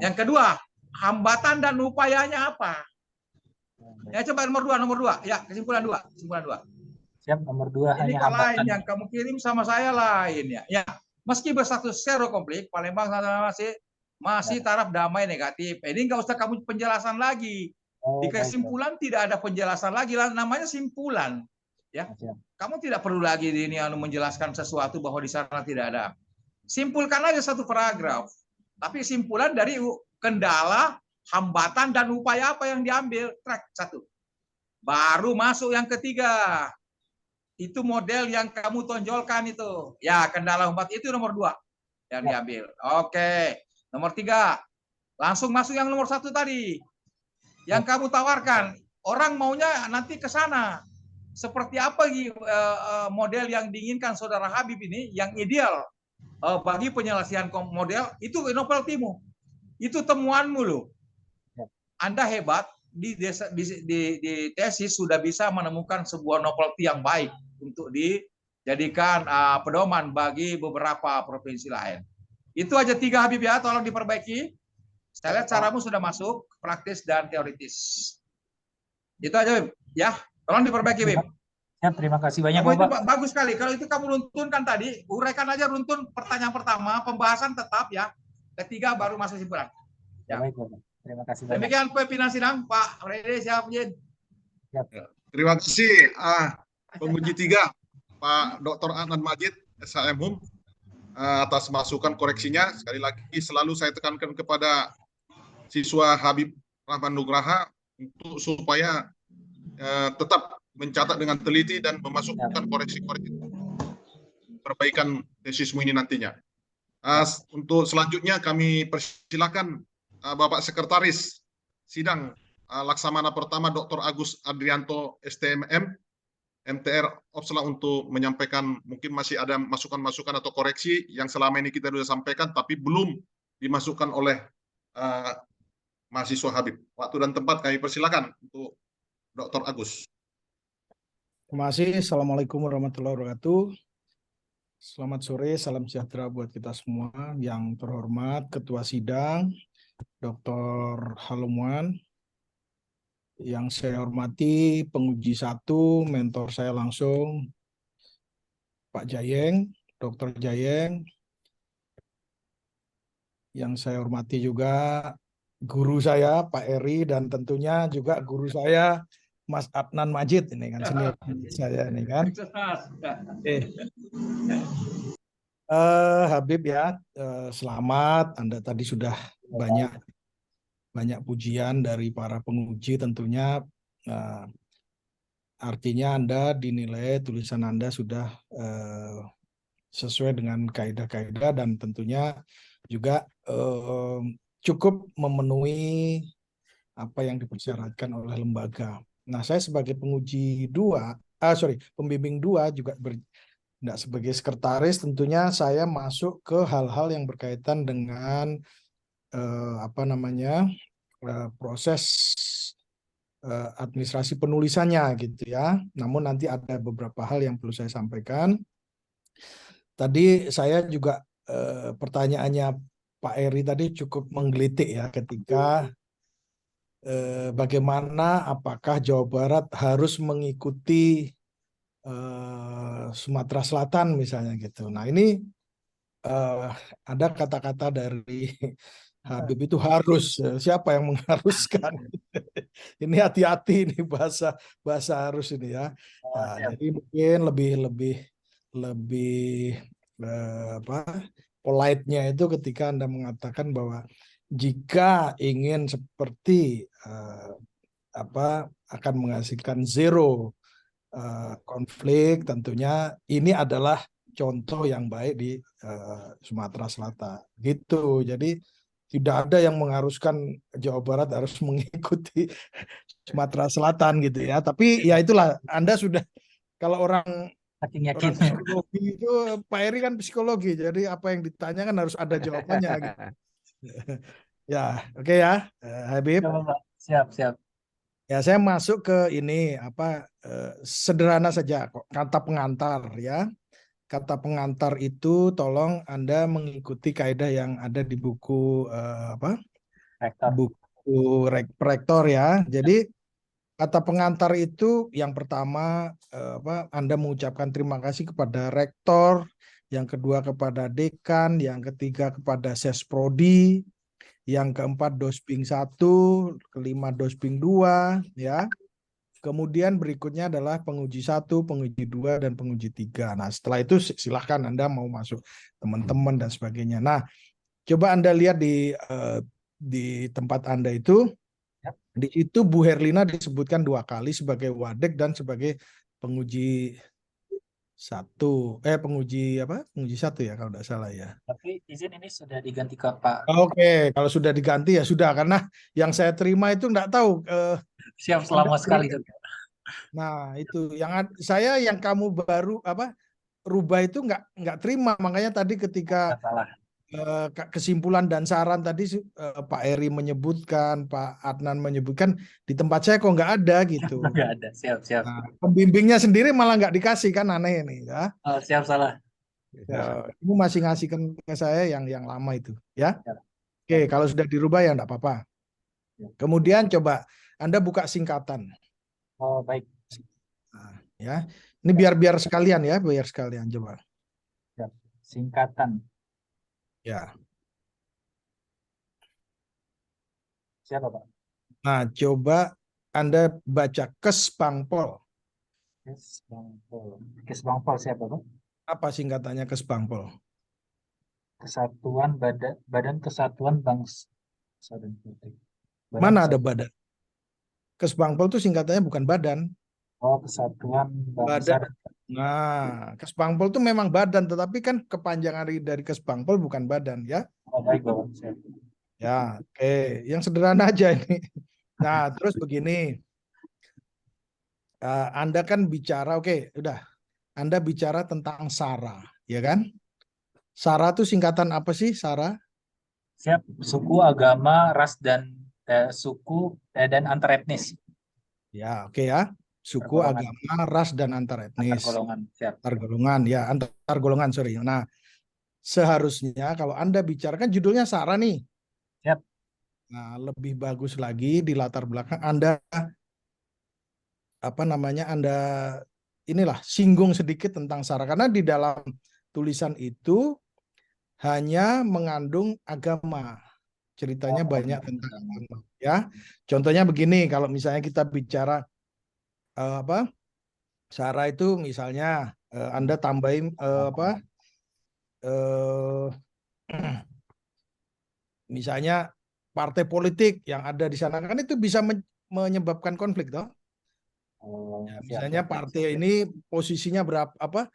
E: Yang kedua, hambatan dan upayanya apa? Ya, coba nomor 2. Ya, kesimpulan 2.
C: Siap, nomor 2
E: ini
C: hanya
E: kok
C: hambatan.
E: Lain yang kamu kirim sama saya lain ya. Ya, meski berstatus zero konflik, Palembang masih taraf damai negatif. Ini nggak usah kamu penjelasan lagi. Di kesimpulan tidak ada penjelasan lagi, namanya simpulan. Ya, kamu tidak perlu lagi ini menjelaskan sesuatu bahwa di sana tidak ada. Simpulkan aja 1 paragraf. Tapi simpulan dari kendala, hambatan dan upaya apa yang diambil, track 1. Baru masuk yang ketiga. Itu model yang kamu tonjolkan itu. Ya, kendala hambatan itu nomor 2 yang diambil. Oke. Nomor 3. Langsung masuk yang nomor 1 tadi. Yang kamu tawarkan. Orang maunya nanti ke sana. Seperti apa model yang diinginkan Saudara Habib ini, yang ideal bagi penyelesaian model, itu novelty-mu. Itu temuanmu loh. Anda hebat, di tesis sudah bisa menemukan sebuah novelty yang baik untuk dijadikan pedoman bagi beberapa provinsi lain. Itu aja 3 Habib ya, tolong diperbaiki. Saya lihat caramu sudah masuk, praktis dan teoritis. Itu aja Habib. Ya, tolong diperbaiki Habib.
C: Ya, terima kasih banyak
E: Bapak.
C: Bapak.
E: Itu bagus sekali. Kalau itu kamu runtunkan tadi, uraikan aja runtun pertanyaan pertama, pembahasan tetap ya. Ketiga baru masuk simpulan. Ya.
C: Baik Bapak. Terima kasih banyak.
E: Demikian pimpinan sidang, Pak Rede, siap izin.
A: Terima kasih penguji 3 Pak Dr. Adnan Majid SHM Hum atas masukan koreksinya. Sekali lagi selalu saya tekankan kepada siswa Habib Rahman Nugraha untuk supaya tetap mencatat dengan teliti dan memasukkan koreksi-koreksi perbaikan tesismu ini nantinya. Untuk selanjutnya kami persilakan Bapak Sekretaris Sidang Laksamana Pertama Dr. Agus Adrianto STMM MTR Opsla untuk menyampaikan, mungkin masih ada masukan-masukan atau koreksi yang selama ini kita sudah sampaikan tapi belum dimasukkan oleh mahasiswa Habib. Waktu dan tempat kami persilakan untuk Dr. Agus.
F: Terima kasih. Assalamualaikum warahmatullahi wabarakatuh. Selamat sore, salam sejahtera buat kita semua. Yang terhormat Ketua Sidang, Dr. Halumwan. Yang saya hormati penguji 1, mentor saya langsung, Pak Jayeng, Dr. Jayeng. Yang saya hormati juga guru saya, Pak Eri, dan tentunya juga guru saya, Mas Adnan Majid, ini kan senior saya ini kan. Habib ya, selamat. Anda tadi sudah banyak pujian dari para penguji, tentunya artinya Anda dinilai tulisan Anda sudah sesuai dengan kaidah-kaidah dan tentunya juga cukup memenuhi apa yang dipersyaratkan oleh lembaga. Nah, saya sebagai penguji pembimbing 2 juga Nggak sebagai sekretaris, tentunya saya masuk ke hal-hal yang berkaitan dengan proses administrasi penulisannya gitu ya. Namun nanti ada beberapa hal yang perlu saya sampaikan. Tadi saya juga pertanyaannya Pak Eri tadi cukup menggelitik ya ketika bagaimana apakah Jawa Barat harus mengikuti Sumatera Selatan misalnya gitu. Nah ini ada kata-kata dari Habib itu harus. Siapa yang mengharuskan? Ini hati-hati ini bahasa harus ini ya. Nah, jadi mungkin lebih polite-nya itu ketika Anda mengatakan bahwa jika ingin seperti akan menghasilkan zero konflik, tentunya ini adalah contoh yang baik di Sumatera Selatan gitu. Jadi tidak ada yang mengharuskan Jawa Barat harus mengikuti Sumatera Selatan gitu ya. Tapi ya itulah, Anda sudah, kalau orang psikologi itu, Pak Eri kan psikologi, jadi apa yang ditanyakan harus ada jawabannya gitu. Ya, oke ya, Habib.
C: Siap.
F: Ya, saya masuk ke ini sederhana saja kok, kata pengantar ya. Kata pengantar itu tolong Anda mengikuti kaidah yang ada di buku buku rektor ya. Jadi kata pengantar itu yang pertama Anda mengucapkan terima kasih kepada rektor, yang kedua kepada dekan, yang ketiga kepada sesprodi, yang keempat Dosping 1, kelima Dosping 2 ya. Kemudian berikutnya adalah penguji 1, penguji 2, dan penguji 3. Nah, setelah itu silahkan Anda mau masuk teman-teman dan sebagainya. Nah, coba Anda lihat di tempat Anda itu, di situ Bu Herlina disebutkan 2 kali sebagai wadek dan sebagai penguji 1. Penguji 1 ya kalau tidak salah ya.
C: Tapi izin ini sudah diganti ke Pak.
F: Oke, kalau sudah diganti ya sudah, karena yang saya terima itu enggak tahu.
C: Siap, selama sekali.
F: Nah, itu yang kamu baru rubah itu enggak terima, makanya tadi ketika kesimpulan dan saran tadi Pak Eri menyebutkan, Pak Adnan menyebutkan, di tempat saya kok enggak ada gitu.
C: Enggak ada, siap.
F: Nah, pembimbingnya sendiri malah enggak dikasih, kan aneh ini ya.
C: Siap, salah.
F: Ya, ini masih ngasihkan ke saya yang lama itu ya. Oke, kalau sudah dirubah ya enggak apa-apa. Kemudian coba Anda buka singkatan.
C: Oh, baik.
F: Nah, ya. Ini biar sekalian ya, biar sekalian coba.
C: Singkatan.
F: Ya.
C: Siapa, Pak?
F: Nah, coba Anda baca Kesbangpol.
C: Kesbangpol siapa, Pak?
F: Apa singkatannya Kesbangpol?
C: Kesatuan Badan Kesatuan Bangsa dan Putih.
F: Mana ada badan? Kesbangpol itu singkatannya bukan badan.
C: Oh, Kesatuan Bangsa.
F: Nah, Kesbangpol itu memang badan, tetapi kan kepanjangan dari Kesbangpol bukan badan ya.
C: Oh, baik, Bapak. Siap.
F: Ya, oke. Yang sederhana aja ini. Nah, terus begini. Anda kan bicara, udah. Anda bicara tentang SARA, ya kan? SARA itu singkatan apa sih, SARA?
C: Siap, suku, agama, ras, dan suku dan antar etnis.
F: Ya, oke ya. Suku, agama, ras, dan antar etnis.
C: Antar golongan, siap.
F: Antar golongan, ya, antar golongan, sorry. Nah, seharusnya kalau Anda bicara, kan judulnya SARA nih.
C: Siap.
F: Nah, lebih bagus lagi di latar belakang Anda Anda singgung sedikit tentang SARA, karena di dalam tulisan itu hanya mengandung agama. Ceritanya banyak tentang agama ya. Contohnya begini, kalau misalnya kita bicara SARA itu misalnya Anda tambahin misalnya partai politik yang ada di sana, kan itu bisa menyebabkan konflik toh. Ya, misalnya partai ini posisinya berapa,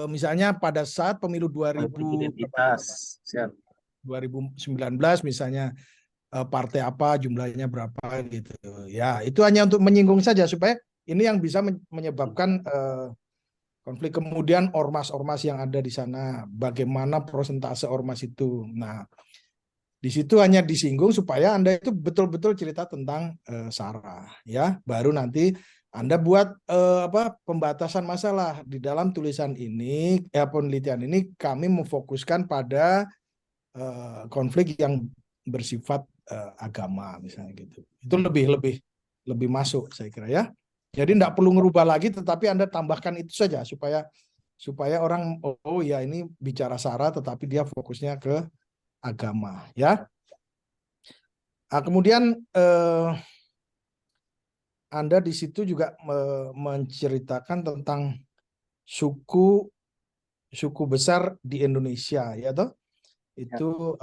F: misalnya pada saat pemilu 2019 misalnya partai apa jumlahnya berapa gitu. Ya, itu hanya untuk menyinggung saja supaya ini yang bisa menyebabkan konflik. Kemudian ormas-ormas yang ada di sana, bagaimana persentase ormas itu. Nah, di situ hanya disinggung supaya Anda itu betul-betul cerita tentang SARA, ya. Baru nanti Anda buat pembatasan masalah di dalam tulisan ini, penelitian ini kami memfokuskan pada konflik yang bersifat agama misalnya gitu. Itu lebih masuk saya kira ya. Jadi tidak perlu ngerubah lagi, tetapi Anda tambahkan itu saja supaya orang oh ya ini bicara SARA tetapi dia fokusnya ke agama ya. Nah, kemudian Anda di situ juga menceritakan tentang suku besar di Indonesia ya toh. Itu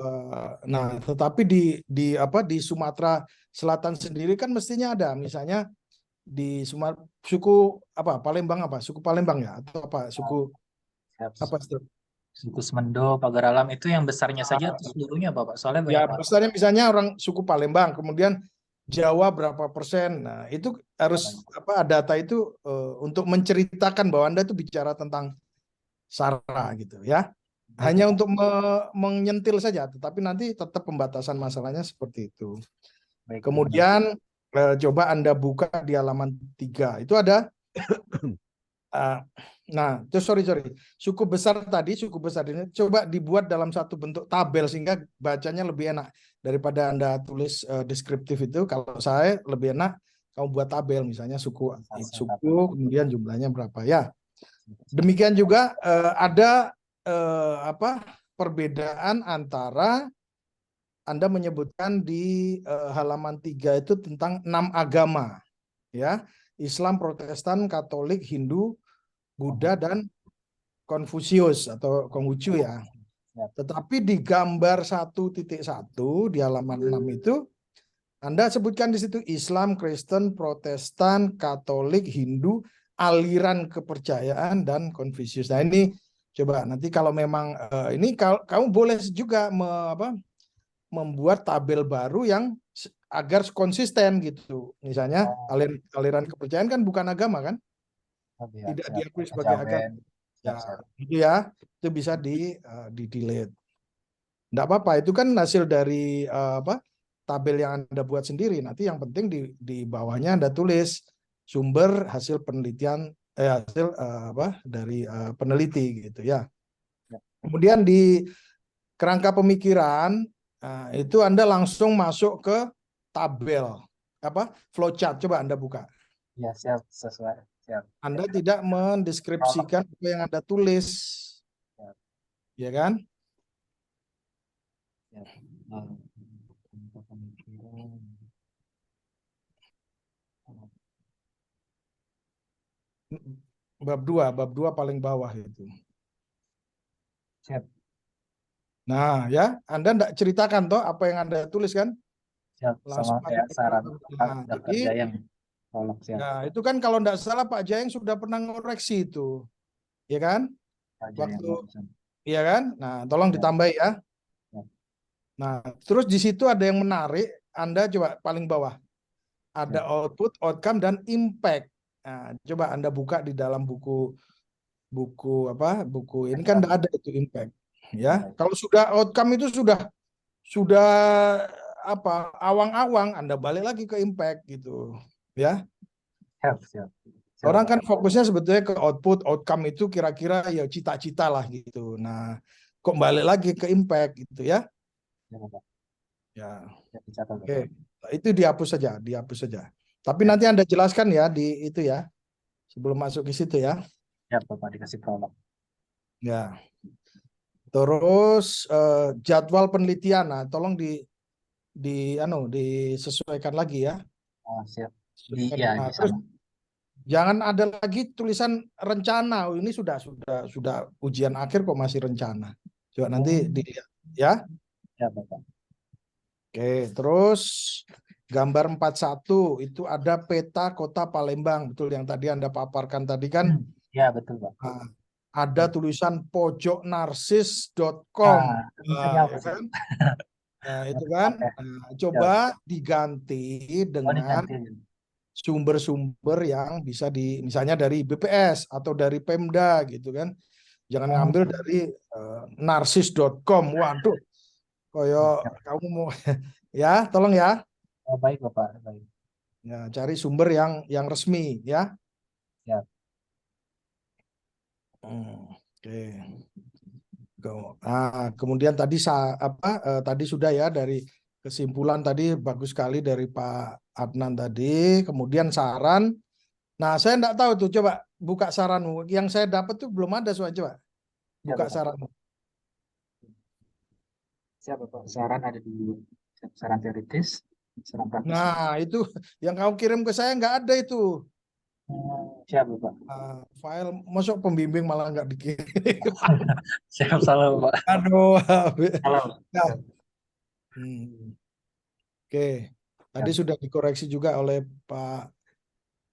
F: nah tetapi di Sumatera Selatan sendiri kan mestinya ada, misalnya di suku suku Palembang ya, atau apa suku apa itu?
C: Suku Semendo, Pagar Alam itu yang besarnya saja atau seluruhnya Bapak? Soalnya
F: Ya
C: banyak
F: besarnya misalnya orang suku Palembang, kemudian Jawa berapa persen. Nah itu harus data itu untuk menceritakan bahwa Anda itu bicara tentang SARA gitu ya. Hanya untuk menyentil saja, tetapi nanti tetap pembatasan masalahnya seperti itu.
C: Baik,
F: Kemudian coba Anda buka di halaman 3. Itu ada nah, sorry. Suku besar ini coba dibuat dalam satu bentuk tabel sehingga bacanya lebih enak daripada Anda tulis deskriptif itu. Kalau saya lebih enak kamu buat tabel, misalnya suku kemudian jumlahnya berapa ya. Demikian juga ada perbedaan antara Anda menyebutkan di halaman 3 itu tentang 6 agama ya. Islam, Protestan, Katolik, Hindu, Buddha, dan Konfusius atau Konghucu ya. Tetapi di gambar 1.1 di halaman 6 itu Anda sebutkan di situ Islam, Kristen, Protestan, Katolik, Hindu, aliran kepercayaan, dan Konfusius. Nah ini coba nanti kalau memang ini kamu boleh juga membuat tabel baru yang agar konsisten gitu. Misalnya aliran kepercayaan kan bukan agama kan? Tidak diakui sebagai agama. Ya, itu bisa di-delete. Tidak apa-apa, itu kan hasil dari tabel yang Anda buat sendiri. Nanti yang penting di bawahnya Anda tulis sumber hasil penelitian dari peneliti gitu ya. Kemudian di kerangka pemikiran itu Anda langsung masuk ke tabel flowchart. Coba Anda buka.
C: Ya, siap, sesuai. Siap.
F: Anda tidak mendeskripsikan apa yang Anda tulis. Ya kan? Bab 2 paling bawah itu.
C: Siap.
F: Nah, ya, Anda enggak ceritakan toh apa yang Anda tulis kan?
C: Siap,
F: langsung
C: sama kayak saran Dr.
F: jadi,
C: Jayang. Siap.
F: Nah, itu kan kalau enggak salah Pak Jayang sudah pernah ngoreksi itu. Ya kan? Iya kan? Nah, tolong ditambah ya. Nah, terus di situ ada yang menarik, Anda coba paling bawah. Ada output, outcome, dan impact. Nah, coba Anda buka di dalam buku ini kan enggak ada itu impact. Ya, kalau sudah outcome itu sudah awang-awang, Anda balik lagi ke impact gitu. Ya.
C: Siap.
F: Orang kan fokusnya sebetulnya ke output, outcome itu kira-kira ya cita-cita lah gitu. Nah, kok balik lagi ke impact gitu ya. Ya. Oke. Itu dihapus saja. Tapi nanti Anda jelaskan ya di itu ya. Sebelum masuk ke situ ya.
C: Ya, Bapak dikasih prolog.
F: Ya. Terus jadwal penelitian, nah tolong disesuaikan lagi ya.
C: Siap.
F: Nah, terus jangan ada lagi tulisan rencana. Ini sudah ujian akhir kok masih rencana. Coba nanti dilihat ya.
C: Ya, Bapak.
F: Oke, terus gambar 41 itu ada peta kota Palembang, betul yang tadi Anda paparkan tadi kan?
C: Ya, betul, Pak.
F: Nah, ada tulisan pojoknarsis.com.
C: Ya kan?
F: Nah, itu kan. Nah, coba diganti dengan sumber-sumber yang bisa misalnya dari BPS atau dari Pemda gitu kan. Jangan ngambil dari narsis.com. Waduh, koyo kamu mau ya, tolong ya.
C: Oh, baik Bapak, baik.
F: Ya, cari sumber yang resmi ya.
C: Ya.
F: Oke. Kemudian tadi tadi sudah ya, dari kesimpulan tadi bagus sekali dari Pak Adnan tadi. Kemudian saran. Nah, saya enggak tahu tuh, coba buka saranmu. Yang saya dapat tuh belum ada, soal coba buka saranmu.
C: Siap Bapak. Saran ada di saran teoritis, saran praktis.
F: Nah, itu yang kamu kirim ke saya nggak ada itu.
C: Siap Bapak.
F: File, masuk pembimbing malah nggak dikirim.
C: Siap, salah Bapak.
F: Aduh.
C: Salah.
F: Nah. Oke, tadi sudah dikoreksi juga oleh Pak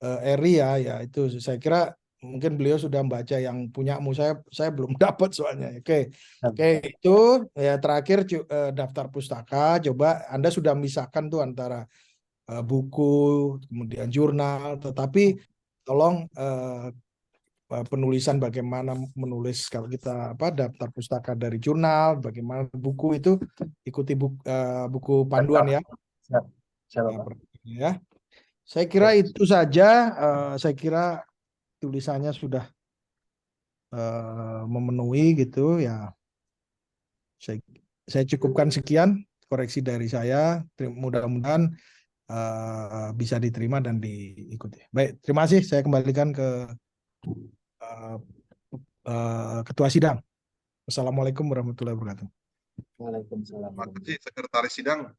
F: Eri ya itu saya kira mungkin beliau sudah membaca yang punyamu, saya belum dapat soalnya. Oke, itu ya terakhir daftar pustaka. Coba Anda sudah memisahkan tuh antara buku, kemudian jurnal, tetapi tolong penulisan bagaimana menulis kalau kita daftar pustaka dari jurnal, bagaimana buku itu ikuti buku panduan ya. Ya, saya kira itu saja. Saya kira tulisannya sudah memenuhi gitu ya. Saya cukupkan sekian koreksi dari saya. Mudah-mudahan bisa diterima dan diikuti. Baik, terima kasih. Saya kembalikan ke Ketua Sidang. Wassalamualaikum warahmatullahi wabarakatuh.
C: Waalaikumsalam.
A: Terima kasih Sekretaris Sidang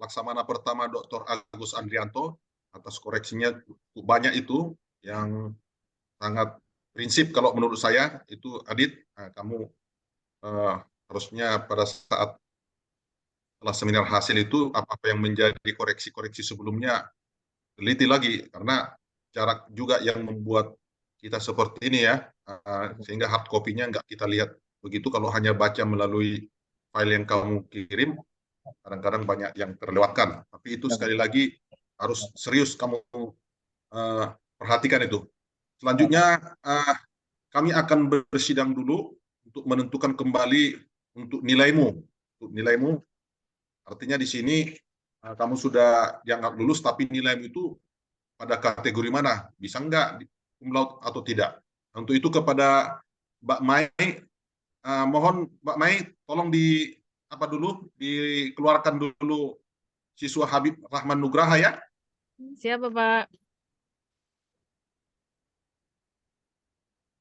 A: Laksamana Pertama Dr. Agus Andrianto atas koreksinya. Banyak itu yang sangat prinsip kalau menurut saya itu. Adit, kamu harusnya pada saat setelah seminar hasil itu apa yang menjadi koreksi-koreksi sebelumnya teliti lagi, karena jarak juga yang membuat kita seperti ini ya, sehingga hard copy-nya nggak kita lihat begitu. Kalau hanya baca melalui file yang kamu kirim, kadang-kadang banyak yang terlewatkan. Tapi itu sekali lagi harus serius kamu perhatikan itu. Selanjutnya kami akan bersidang dulu untuk menentukan kembali untuk nilaimu. Untuk nilaimu, artinya di sini kamu sudah dianggap lulus, tapi nilaimu itu pada kategori mana? Bisa nggak cum laude atau tidak? Untuk itu kepada Mbak Mai, mohon Mbak Mai tolong dikeluarkan dulu siswa Habib Rahman Nugraha ya.
G: Siap Bapak.